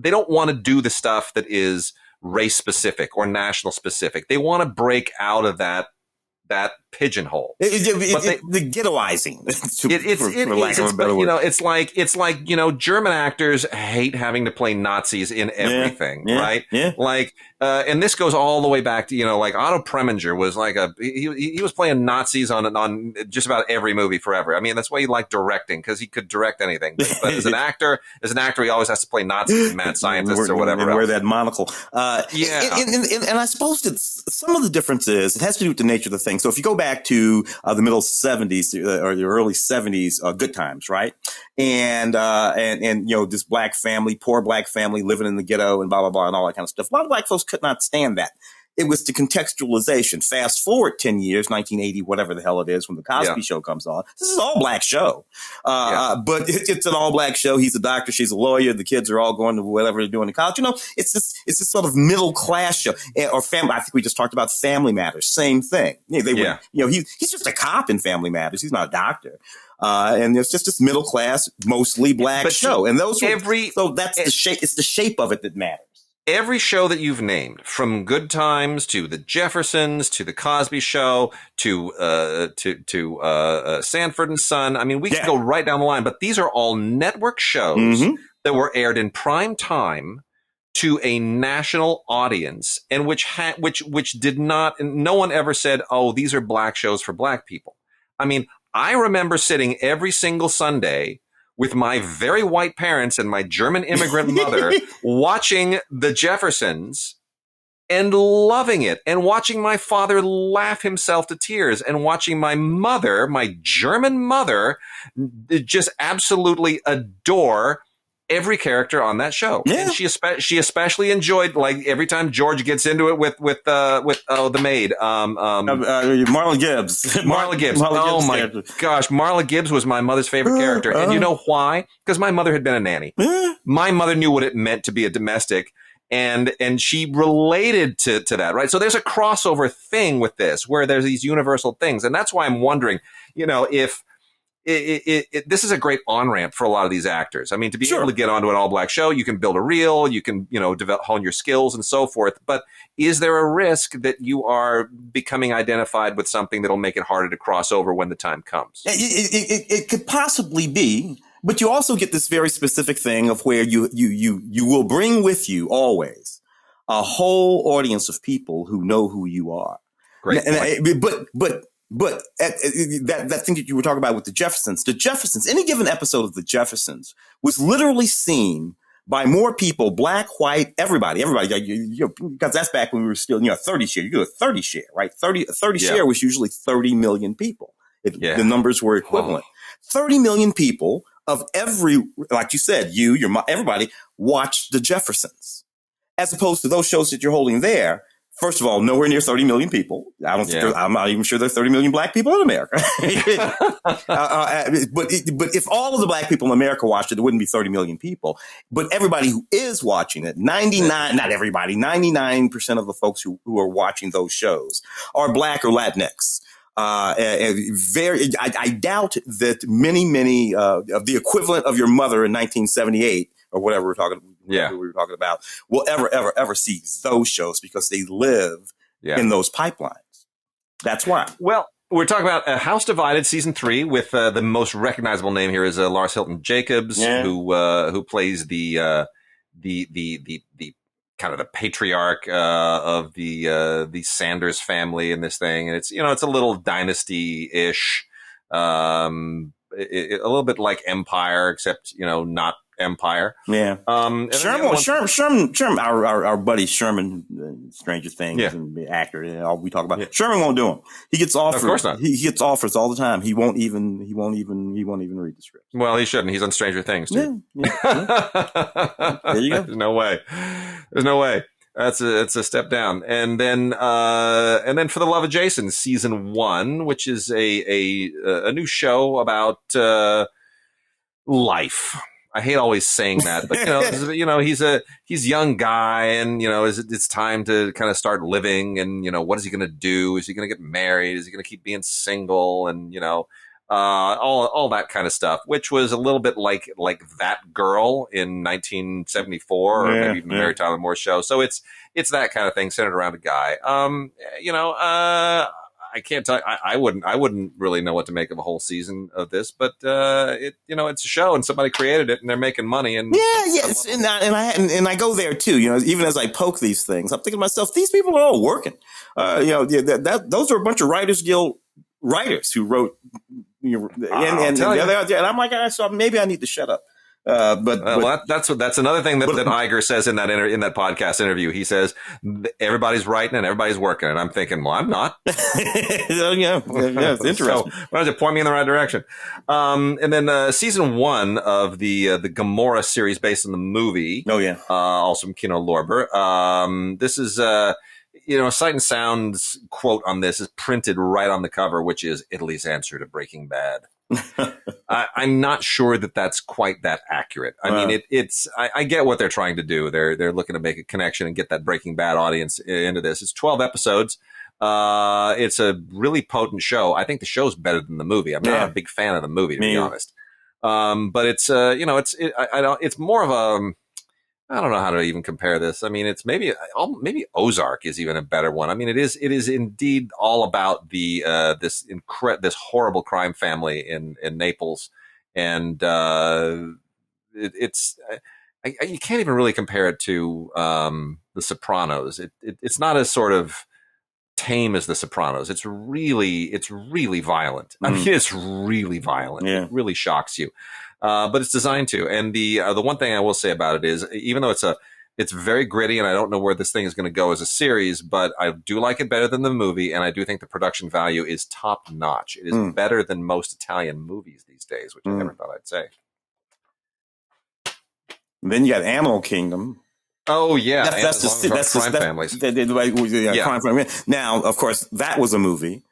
A: don't want to do the stuff that is race specific or national specific. They want to break out of that pigeonhole.
B: The ghettoizing. For lack of a better word.
A: It's like German actors hate having to play Nazis in everything, right?
B: Yeah.
A: And this goes all the way back to like Otto Preminger was like he was playing Nazis on just about every movie forever. I mean, that's why he liked directing, because he could direct anything. But as an actor, he always has to play Nazis and mad scientists or whatever.
B: And wear that monocle.
A: And
B: I suppose some of the difference is it has to do with the nature of the thing. So if you go back to the middle 70s or the early 70s, Good Times, right? And this poor Black family living in the ghetto and blah, blah, blah, and all that kind of stuff. A lot of Black folks could not stand that. It was the contextualization. Fast forward 10 years, 1980, whatever the hell it is, when the Cosby Show comes on. This is an all Black show. But it's an all Black show. He's a doctor. She's a lawyer. The kids are all going to whatever they're doing in college. It's this sort of middle class show. Or family. I think we just talked about Family Matters. Same thing. He's just a cop in Family Matters. He's not a doctor. And it's just this middle class, mostly Black show. And that's the shape. It's the shape of it that matters.
A: Every show that you've named, from Good Times to The Jeffersons to The Cosby Show to Sanford and Son. I mean, we could go right down the line, but these are all network shows that were aired in prime time to a national audience, and which did not. No one ever said, "Oh, these are Black shows for Black people." I mean, I remember sitting every single Sunday with my very white parents and my German immigrant mother watching The Jeffersons and loving it, and watching my father laugh himself to tears, and watching my mother, my German mother, just absolutely adore every character on that show.
B: Yeah.
A: And she especially enjoyed, like, every time George gets into it with the maid,
B: Marla Gibbs.
A: Marla Gibbs. Oh my gosh. Marla Gibbs was my mother's favorite character. And you know why? Because my mother had been a nanny. My mother knew what it meant to be a domestic, and she related to that, right? So there's a crossover thing with this, where there's these universal things. And that's why I'm wondering, if this is a great on-ramp for a lot of these actors. I mean, to be able to get onto an all-Black show, you can build a reel, you can, hone your skills and so forth. But is there a risk that you are becoming identified with something that'll make it harder to cross over when the time comes?
B: It could possibly be. But you also get this very specific thing of where you will bring with you always a whole audience of people who know who you are.
A: Great point.
B: But that thing that you were talking about with the Jeffersons, any given episode of the Jeffersons was literally seen by more people, black, white, everybody, because that's back when we were still, 30 share. You do a 30 share, right? 30 share was usually 30 million people. The numbers were equivalent. 30 million people of like you said, your mom, everybody watched the Jeffersons, as opposed to those shows that you're holding there. First of all, nowhere near 30 million people. I'm not even sure there are 30 million black people in America. But if all of the black people in America watched it, it wouldn't be 30 million people. But everybody who is watching it, not everybody, 99% of the folks who are watching those shows are black or Latinx. I doubt that many of the equivalent of your mother in 1978 or whatever we were talking about will ever see those shows because they live in those pipelines. That's why.
A: Well, we're talking about House Divided season 3 with the most recognizable name here is Lars Hilton Jacobs, who plays the kind of the patriarch of the Sanders family in this thing, and it's a little Dynasty-ish, a little bit like Empire, except not Empire.
B: Yeah. Sherman, our buddy Sherman, Stranger Things, and the actor, and all we talk about. Sherman won't do them. He gets offers. Of course not. He gets offers all the time. He won't even read the script.
A: Well, he shouldn't. He's on Stranger Things too.
B: Yeah. There you go.
A: There's no way. It's a step down. And then For the Love of Jason, season 1, which is a new show about life. I hate always saying that, but he's a young guy, and it's time to kind of start living, and what is he going to do? Is he going to get married? Is he going to keep being single? And all that kind of stuff, which was a little bit like That Girl in 1974, or maybe even the Mary Tyler Moore Show. So it's that kind of thing centered around a guy. I can't tell. I wouldn't really know what to make of a whole season of this, but it's a show, and somebody created it, and they're making money. And
B: yes, and I go there too. Even as I poke these things, I'm thinking to myself, these people are all working. Those are a bunch of Writers Guild writers who wrote. And I'm like, so maybe I need to shut up.
A: That's another thing that Iger says in that podcast interview. He says everybody's writing and everybody's working, and I'm thinking, well, I'm not. It's interesting. So why don't you point me in the right direction? And then season 1 of the Gomorrah series based on the movie.
B: Oh yeah.
A: Also from Kino Lorber. This is Sight and Sound's quote on this is printed right on the cover, which is Italy's answer to Breaking Bad. I'm not sure that that's quite that accurate. I mean, I get what they're trying to do. They're looking to make a connection and get that Breaking Bad audience into this. It's 12 episodes. It's a really potent show. I think the show's better than the movie. I'm not a big fan of the movie, to be honest. But it's it's more of a, I don't know how to even compare this. I mean, it's maybe Ozark is even a better one. I mean, it is indeed all about this horrible crime family in Naples, and you can't even really compare it to The Sopranos. It's not as sort of tame as The Sopranos. It's really violent. I mean, it's really violent.
B: Yeah.
A: It really shocks you. But it's designed to. And the one thing I will say about it is, even though it's very gritty, and I don't know where this thing is going to go as a series, but I do like it better than the movie, and I do think the production value is top notch. It is better than most Italian movies these days, which I never thought I'd say.
B: And then you got Animal Kingdom.
A: Oh yeah,
B: that's
A: crime families.
B: Crime family. Now, of course, that was a movie.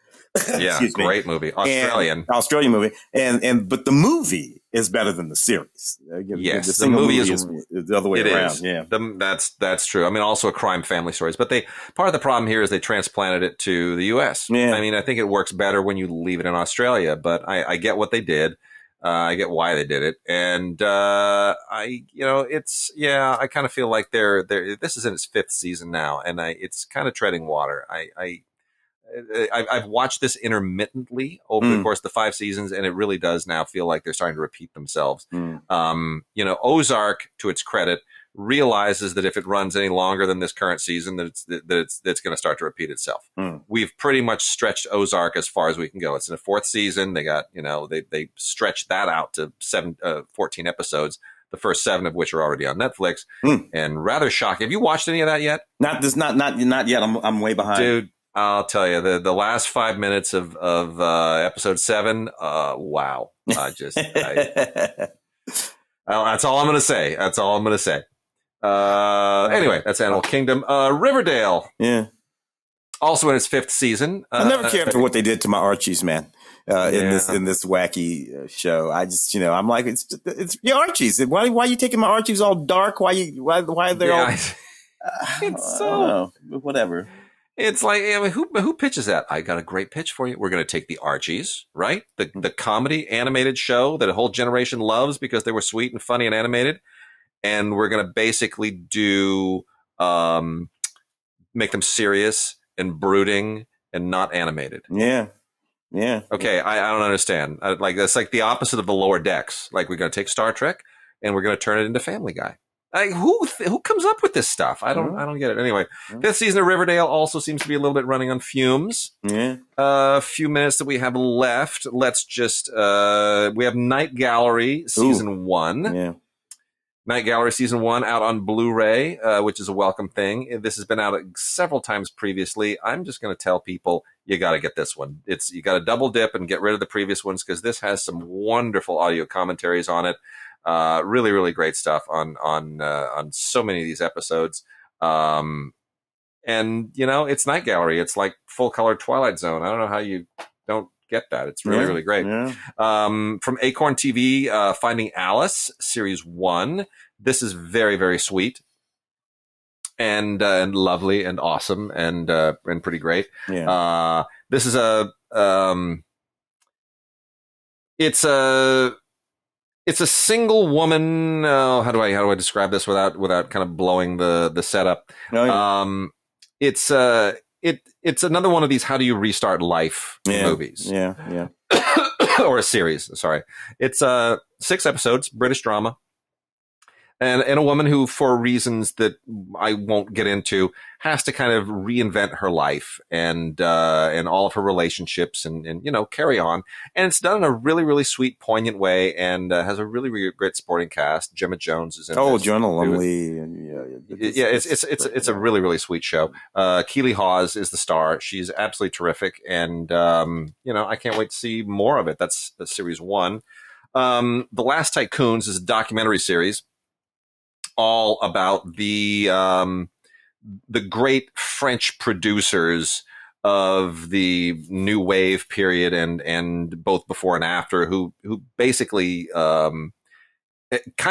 A: Yeah, great movie, Australian
B: movie, but the movie is better than the series.
A: Yes, the movie is
B: the other way around. Yeah,
A: that's true. I mean, also a crime family stories, but part of the problem here is they transplanted it to the U.S.
B: Yeah.
A: I mean, I think it works better when you leave it in Australia, but I get what they did. I get why they did it, and I kind of feel like this is in its 5th season now, and it's kind of treading water. I've watched this intermittently over the course of the 5 seasons, and it really does now feel like they're starting to repeat themselves. Ozark, to its credit, realizes that if it runs any longer than this current season, that it's going to start to repeat itself. We've pretty much stretched Ozark as far as we can go. It's in the 4th season. They got, they stretched that out to 14 episodes. The first 7 of which are already on Netflix, and rather shocking. Have you watched any of that yet?
B: Not yet. I'm way behind,
A: dude. I'll tell you, the last 5 minutes of episode 7. Wow. That's all I'm going to say. That's all I'm going to say. Anyway, that's Animal Kingdom. Riverdale.
B: Yeah.
A: Also in its 5th season.
B: I never cared for what they did to my Archies, man. In this wacky show, I just I'm like it's your Archies. Why are you taking my Archies all dark? Why are they all? It's so whatever.
A: It's like, who pitches that? I got a great pitch for you. We're going to take the Archies, right? The comedy animated show that a whole generation loves because they were sweet and funny and animated, and we're going to basically do make them serious and brooding and not animated.
B: Yeah. Yeah.
A: Okay, I don't understand. That's like the opposite of the Lower Decks. Like, we're going to take Star Trek and we're going to turn it into Family Guy. Like, who comes up with this stuff? I don't get it. Anyway, 5th season of Riverdale also seems to be a little bit running on fumes.
B: Yeah.
A: A few minutes that we have left. Let's just we have Night Gallery season 1.
B: Yeah. Night
A: Gallery season 1 out on Blu-ray, which is a welcome thing. This has been out several times previously. I'm just going to tell people you got to get this one. You got to double dip and get rid of the previous ones because this has some wonderful audio commentaries on it. Really, really great stuff on so many of these episodes. And it's Night Gallery. It's like full color Twilight Zone. I don't know how you don't get that. It's really, really great.
B: Yeah.
A: From Acorn TV, Finding Alice series 1. This is very, very sweet and lovely and awesome and pretty great.
B: Yeah.
A: This is it's a single woman. How do I describe this without kind of blowing the setup?
B: Oh, yeah.
A: It's another one of these how do you restart life movies.
B: Yeah.
A: Or a series, sorry. It's 6 episodes, British drama. And a woman who, for reasons that I won't get into, has to kind of reinvent her life and all of her relationships and carry on. And it's done in a really, really sweat, poignant way and has a really, really great supporting cast. Gemma Jones is in it.
B: Jonah Lumley.
A: It's a really, really sweet show. Keely Hawes is the star. She's absolutely terrific. And, I can't wait to see more of it. That's series 1. The Last Tycoons is a documentary series all about the great French producers of the new wave period and both before and after who basically kind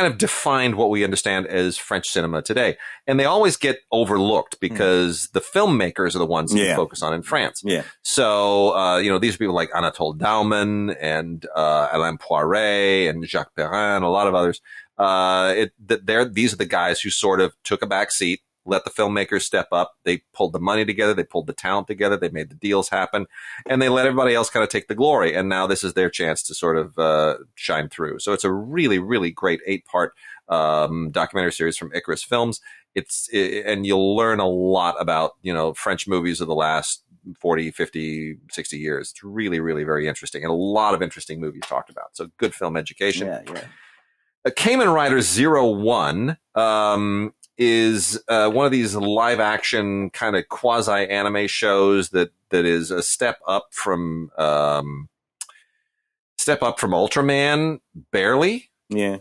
A: of defined what we understand as French cinema today. And they always get overlooked because the filmmakers are the ones who focus on in France.
B: Yeah.
A: So, these are people like Anatole Dauman and Alain Poiret and Jacques Perrin, a lot of others. These are the guys who sort of took a back seat, let the filmmakers step up. They pulled the money together. They pulled the talent together. They made the deals happen and they let everybody else kind of take the glory. And now this is their chance to sort of, shine through. So it's a really, really great 8-part, documentary series from Icarus Films. And you'll learn a lot about, French movies of the last 40, 50, 60 years. It's really, really very interesting and a lot of interesting movies talked about. So good film education.
B: Yeah.
A: Kamen Rider 01 is one of these live action kind of quasi anime shows that is a step up from Ultraman, barely.
B: Yeah.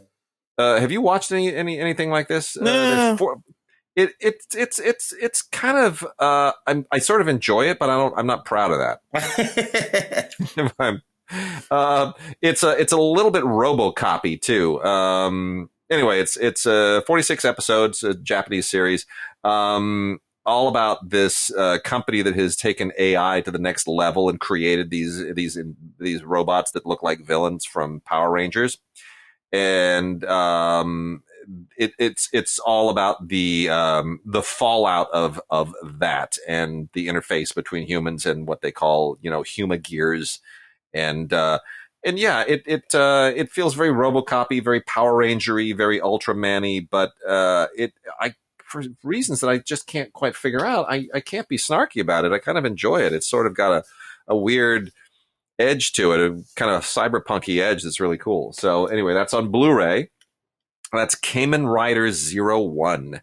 A: Have you watched anything like this?
B: No.
A: It's kind of I sort of enjoy it, but I'm not proud of that. It's a little bit RoboCopy too. Anyway, it's 46 episodes, a Japanese series, all about this company that has taken AI to the next level and created these robots that look like villains from Power Rangers. And it's all about the fallout of that and the interface between humans and what they call, huma gears. And yeah, it feels very RoboCop-y, very Power Ranger-y, very Ultraman-y, but for reasons that I just can't quite figure out, I can't be snarky about it. I kind of enjoy it. It's sort of got a weird edge to it, a kind of cyberpunky edge that's really cool. So anyway, that's on Blu-ray. That's Kamen Rider 01.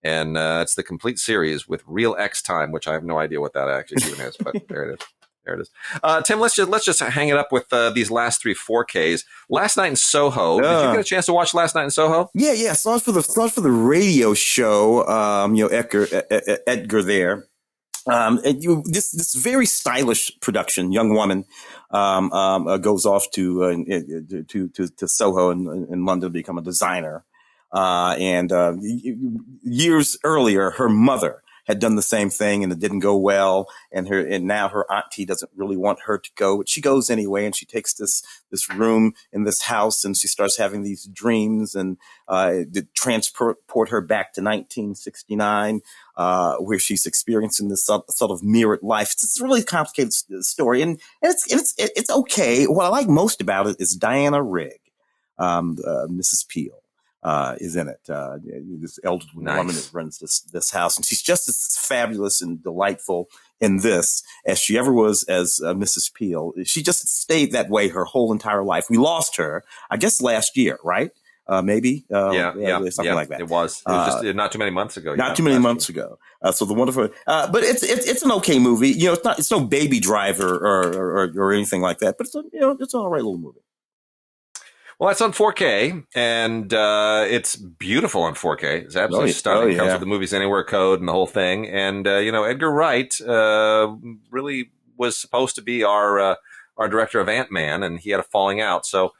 A: And it's the complete series with real X time, which I have no idea what that actually even is, but there it is. There it is. Tim, let's just hang it up with these last 3 4Ks. Last Night in Soho. Did you get a chance to watch Last Night in Soho?
B: Yeah. Saw it for the radio show. Edgar there. This very stylish production. Young woman goes off to Soho in London to become a designer. And years earlier, her mother had done the same thing and it didn't go well. And now her auntie doesn't really want her to go, but she goes anyway. And she takes this room in this house and she starts having these dreams and, transport her back to 1969, where she's experiencing this sort of mirrored life. It's a really complicated story and it's okay. What I like most about it is Diana Rigg, Mrs. Peel. Is in it. This elderly woman that runs this house, and she's just as fabulous and delightful in this as she ever was as Mrs. Peel. She just stayed that way her whole entire life. We lost her, I guess, last year, right? Maybe. Something like that.
A: It was just not too many months ago.
B: Not too many months ago. So the wonderful, but it's an okay movie. It's no Baby Driver or anything like that, but it's an all right little movie.
A: Well, it's on 4K, and it's beautiful on 4K. It's absolutely stunning. It comes with the Movies Anywhere code and the whole thing. And Edgar Wright really was supposed to be our director of Ant-Man, and he had a falling out. So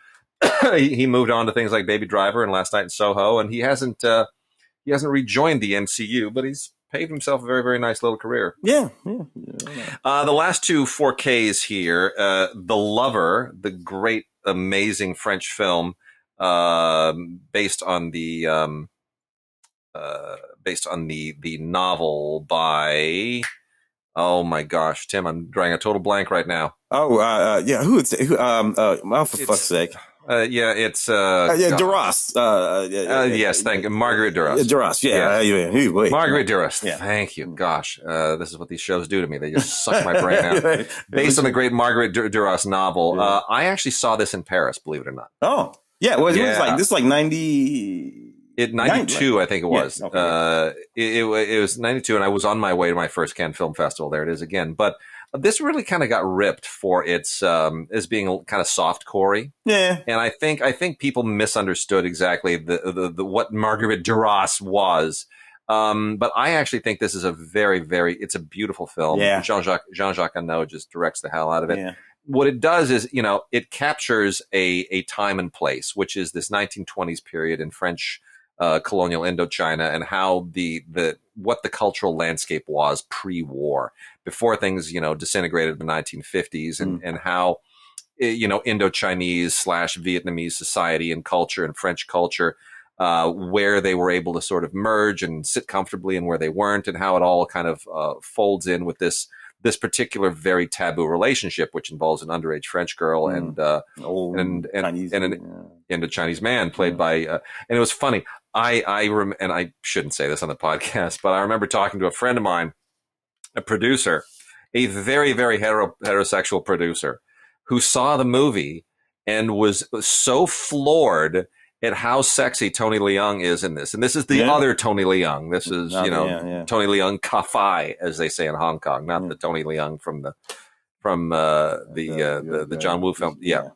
A: he moved on to things like Baby Driver and Last Night in Soho, and he hasn't rejoined the MCU, but he's paved himself a very, very nice little career.
B: Yeah.
A: The last 2 4Ks here, The Lover, the great, amazing French film based on the novel by, oh my gosh, Tim, I'm drawing a total blank right now.
B: Who would say? For fuck's sake.
A: It's
B: Duras.
A: Yes, thank you, Marguerite Duras.
B: Duras,
A: Marguerite Duras. Yeah. Thank you. Gosh, this is what these shows do to me. They just suck my brain out. Based on the great Marguerite Duras novel, I actually saw this in Paris. Believe it or not.
B: Oh, yeah. Well, it was like 90.
A: 92, I think it was.
B: Yeah, okay.
A: It was 92, and I was on my way to my first Cannes Film Festival. There it is again, but. This really kind of got ripped for its as being kind of soft-core-y.
B: Yeah,
A: and I think people misunderstood exactly the what Marguerite Duras was. But I actually think this is a very, very it's a beautiful film.
B: Yeah.
A: Jean-Jacques Annaud just directs the hell out of it.
B: Yeah.
A: What it does is, it captures a time and place, which is this 1920s period in French colonial Indochina, and how what the cultural landscape was pre-war, before things disintegrated in the 1950s, and how Indo-Chinese / Vietnamese society and culture and French culture, where they were able to sort of merge and sit comfortably and where they weren't, and how it all kind of folds in with this particular very taboo relationship, which involves an underage French girl and an Indo-Chinese man played by, and it was funny. And I shouldn't say this on the podcast, but I remember talking to a friend of mine, a producer, a very, very heterosexual producer, who saw the movie and was so floored at how sexy Tony Leung is in this. And this is the other Tony Leung. This is, Tony Leung Ka-Fai, as they say in Hong Kong, not the Tony Leung from the John Woo film. Yeah.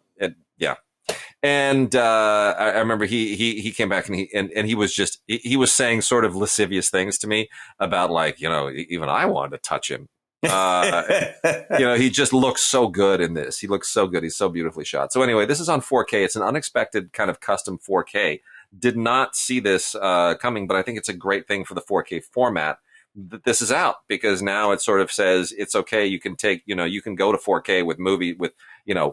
A: And I remember he came back and he was just he was saying sort of lascivious things to me about, like, even I wanted to touch him. He just looks so good in this. He looks so good. He's so beautifully shot. So anyway, this is on 4K. It's an unexpected kind of custom 4K. Did not see this coming, but I think it's a great thing for the 4K format that this is out, because now it sort of says it's okay. You can take, you can go to 4K with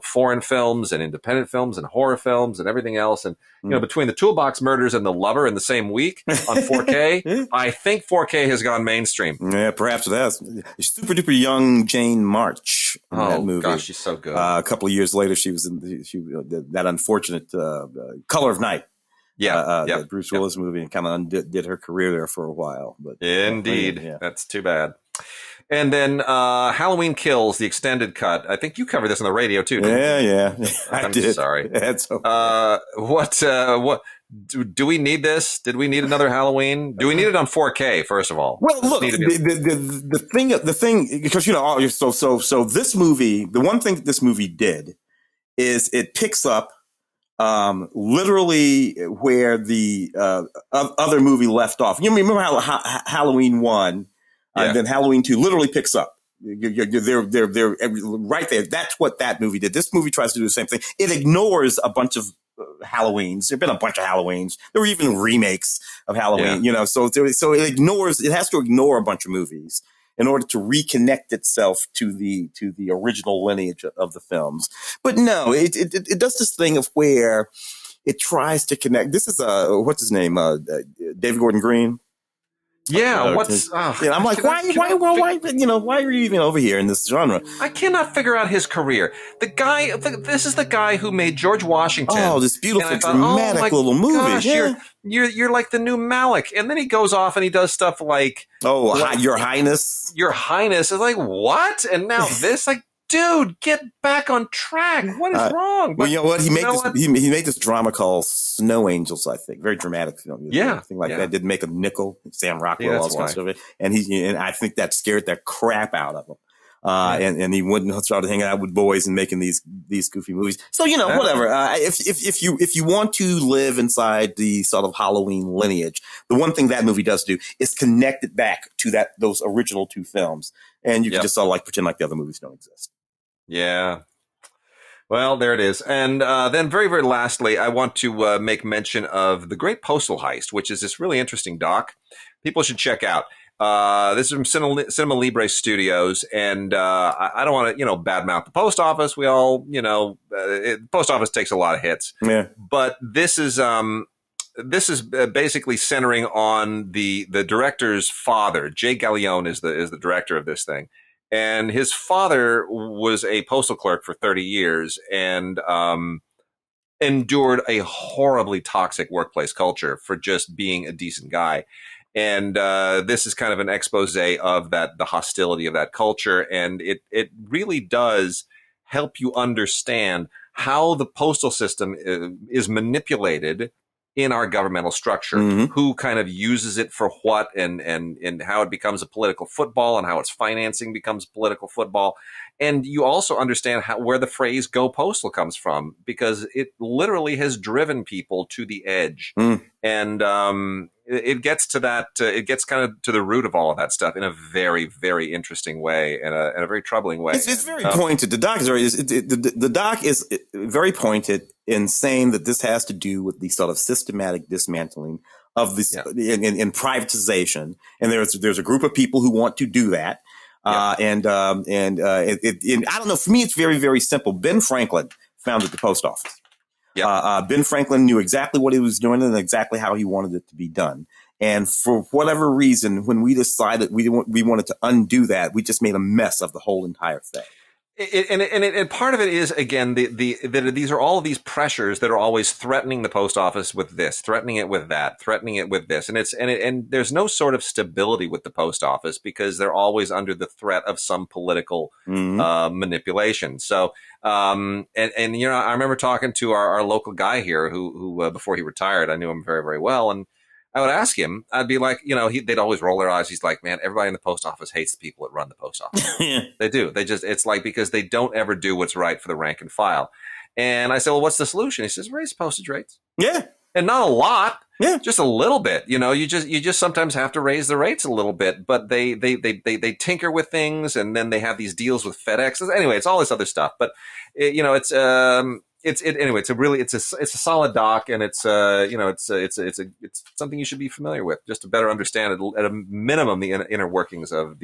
A: foreign films and independent films and horror films and everything else. And, between the Toolbox Murders and The Lover in the same week on 4K, I think 4K has gone mainstream.
B: Yeah, perhaps it has. Super duper young Jane March in that movie.
A: Gosh, she's so good.
B: A couple of years later, she was in that unfortunate Color of Night. That Bruce Willis movie, and kind of undid her career there for a while. But
A: indeed, that's too bad. And then Halloween Kills, the extended cut. I think you covered this on the radio too.
B: Yeah.
A: I'm sorry.
B: That's okay.
A: What do we need this? Did we need another Halloween? Do we need it on 4K? First of all,
B: well, look, the thing, because so this movie, the one thing that this movie did is it picks up literally where the other movie left off. You remember how Halloween 1 and then Halloween 2 literally picks up. They're right there. That's what that movie did. This movie tries to do the same thing. It ignores a bunch of Halloweens. There've been a bunch of Halloweens. There were even remakes of Halloween, so it has to ignore a bunch of movies in order to reconnect itself to the original lineage of the films. But no, it does this thing of where it tries to connect. This is what's his name? David Gordon Green.
A: Yeah,
B: I'm like, why are you even over here in this genre?
A: I cannot figure out his career. The guy, this is the guy who made George Washington.
B: Oh, this beautiful, dramatic little movie.
A: Gosh, you're like the new Malik. And then he goes off and he does stuff like,
B: Your Highness.
A: Your Highness is like, what? And now this, like, dude, get back on track. What is wrong?
B: But, well, you know what? He made this drama called Snow Angels, I think. Very dramatic film. Something like that. Didn't make a nickel. Sam Rockwell, all sorts of it. And I think that scared the crap out of him. And he wouldn't started hanging out with boys and making these goofy movies. So, whatever. If you want to live inside the sort of Halloween lineage, the one thing that movie does do is connect it back to those original two films. And you can just sort of like pretend like the other movies don't exist.
A: Yeah. Well, there it is. And then very, very lastly, I want to make mention of The Great Postal Heist, which is this really interesting doc. People should check out. This is from Cinema Libre Studios, and I don't want to, badmouth the post office. We all, the post office takes a lot of hits.
B: Yeah.
A: But this is basically centering on the director's father. Jay Gallione is the director of this thing. And his father was a postal clerk for 30 years and endured a horribly toxic workplace culture for just being a decent guy. And this is kind of an expose of the hostility of that culture. And it really does help you understand how the postal system is manipulated in our governmental structure, who kind of uses it for what, and how it becomes a political football, and how its financing becomes political football. And you also understand where the phrase "go postal" comes from, because it literally has driven people to the edge. And it gets to that. It gets kind of to the root of all of that stuff in a very, very interesting way, and a very troubling way.
B: It's very pointed. The doc the doc is very pointed in saying that this has to do with the sort of systematic dismantling of this in privatization, and there's a group of people who want to do that. And I don't know. For me, it's very, very simple. Ben Franklin founded the post office. Ben Franklin knew exactly what he was doing and exactly how he wanted it to be done. And for whatever reason, when we decided we wanted to undo that, we just made a mess of the whole entire thing.
A: And part of it is, again, that these are all of these pressures that are always threatening the post office with this, threatening it with that, threatening it with this. And there's no sort of stability with the post office because they're always under the threat of some political manipulation. So, I remember talking to our local guy here who before he retired, I knew him very, very well. And I would ask him, I'd be like, they'd always roll their eyes. He's like, man, everybody in the post office hates the people that run the post office. They do. It's like, because they don't ever do what's right for the rank and file. And I said, well, what's the solution? He says, raise postage rates.
B: Yeah.
A: And not a lot.
B: Yeah.
A: Just a little bit. You just sometimes have to raise the rates a little bit, but they tinker with things, and then they have these deals with FedEx. Anyway, it's all this other stuff. But it's a solid doc, and it's something you should be familiar with just to better understand it, at a minimum the inner workings of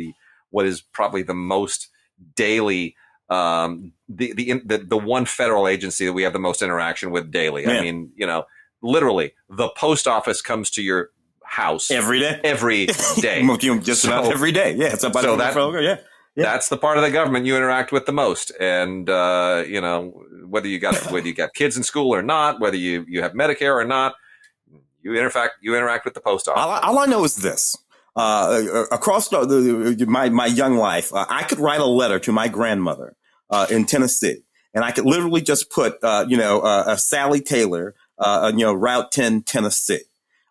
A: what is probably the most daily the one federal agency that we have the most interaction with daily.
B: Yeah.
A: I mean, you know, literally the post office comes to your house
B: every day. Just about every day. Yeah. It's about
A: That's the part of the government you interact with the most. And, you know, whether you got kids in school or not, whether you have Medicare or not, you interact with the post office.
B: All I know is this. Across my young life, I could write a letter to my grandmother in Tennessee, and I could literally just put, Sally Taylor, Route 10, Tennessee,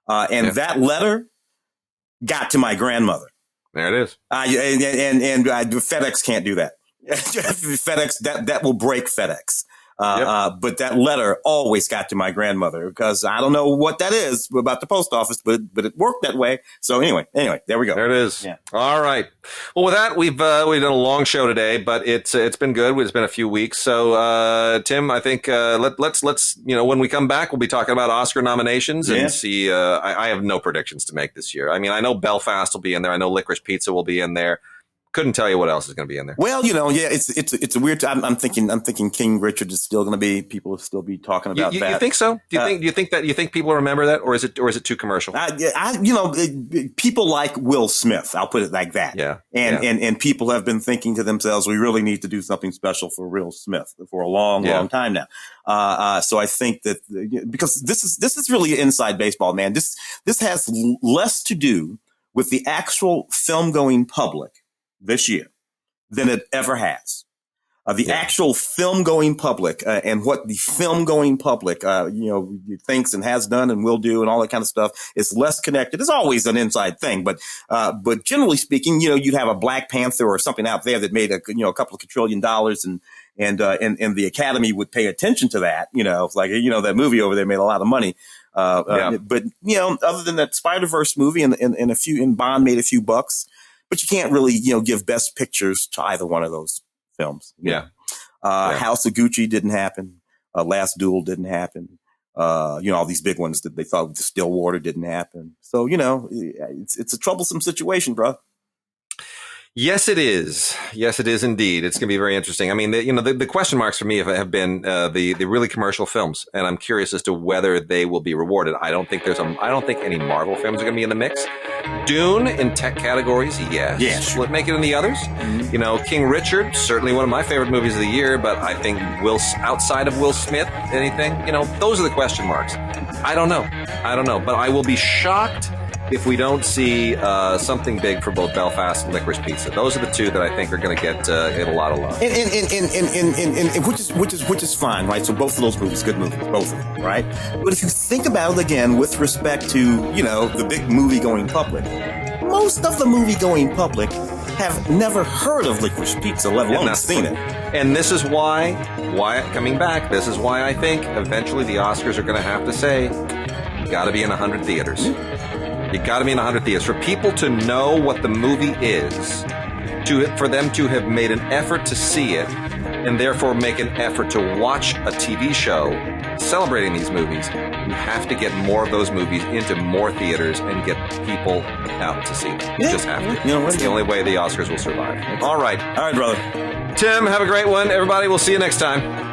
B: and that letter got to my grandmother.
A: There it is.
B: And FedEx can't do that. FedEx, that will break FedEx. But that letter always got to my grandmother because I don't know what that is about the post office, but it worked that way. So anyway, there we go.
A: There it is. Yeah. All right. Well, with that, we've done a long show today, but it's been good. It's been a few weeks. So, Tim, I think, let's, when we come back, we'll be talking about Oscar nominations and see, I have no predictions to make this year. I mean, I know Belfast will be in there. I know Licorice Pizza will be in there. Couldn't tell you what else is going to be in there.
B: Well, it's a weird time. I'm thinking King Richard is still going to be. People will still be talking about that.
A: You think so? Do you think people remember that, or is it too commercial?
B: People like Will Smith. I'll put it like that.
A: Yeah.
B: And people have been thinking to themselves, we really need to do something special for Will Smith for a long time now. So I think that because this is really inside baseball, man. This has less to do with the actual film going public this year than it ever has. The actual film going public and what the film going public, thinks and has done and will do and all that kind of stuff is less connected. It's always an inside thing, but generally speaking, you'd have a Black Panther or something out there that made a couple of quadrillion dollars and the Academy would pay attention to that. That movie over there made a lot of money. But other than that Spider-Verse movie and Bond made a few bucks. But you can't really, give best pictures to either one of those films. House of Gucci didn't happen. Last Duel didn't happen. All these big ones that they thought Stillwater didn't happen. So, it's a troublesome situation, bro.
A: Yes, it is. Yes, it is indeed. It's going to be very interesting. I mean, the question marks for me have been the really commercial films, and I'm curious as to whether they will be rewarded. I don't think any Marvel films are going to be in the mix. Dune in tech categories, yes.
B: Yeah,
A: Will it make it in the others? Mm-hmm. King Richard, certainly one of my favorite movies of the year, but I think outside of Will Smith, anything, those are the question marks. I don't know, but I will be shocked if we don't see something big for both Belfast and Licorice Pizza. Those are the two that I think are going to get a lot of love.
B: And which is fine, right? So both of those movies, good movies, both of them, right? But if you think about it again with respect to, the big movie-going public, most of the movie-going public have never heard of Licorice Pizza, let alone seen it.
A: And this is why coming back, this is why I think eventually the Oscars are going to have to say, you got to be in 100 theaters. You got to be in 100 theaters. For people to know what the movie is, for them to have made an effort to see it, and therefore make an effort to watch a TV show celebrating these movies, you have to get more of those movies into more theaters and get people out to see them. You just have to. It's the only way the Oscars will survive. All right.
B: All right, brother.
A: Tim, have a great one. Everybody, we'll see you next time.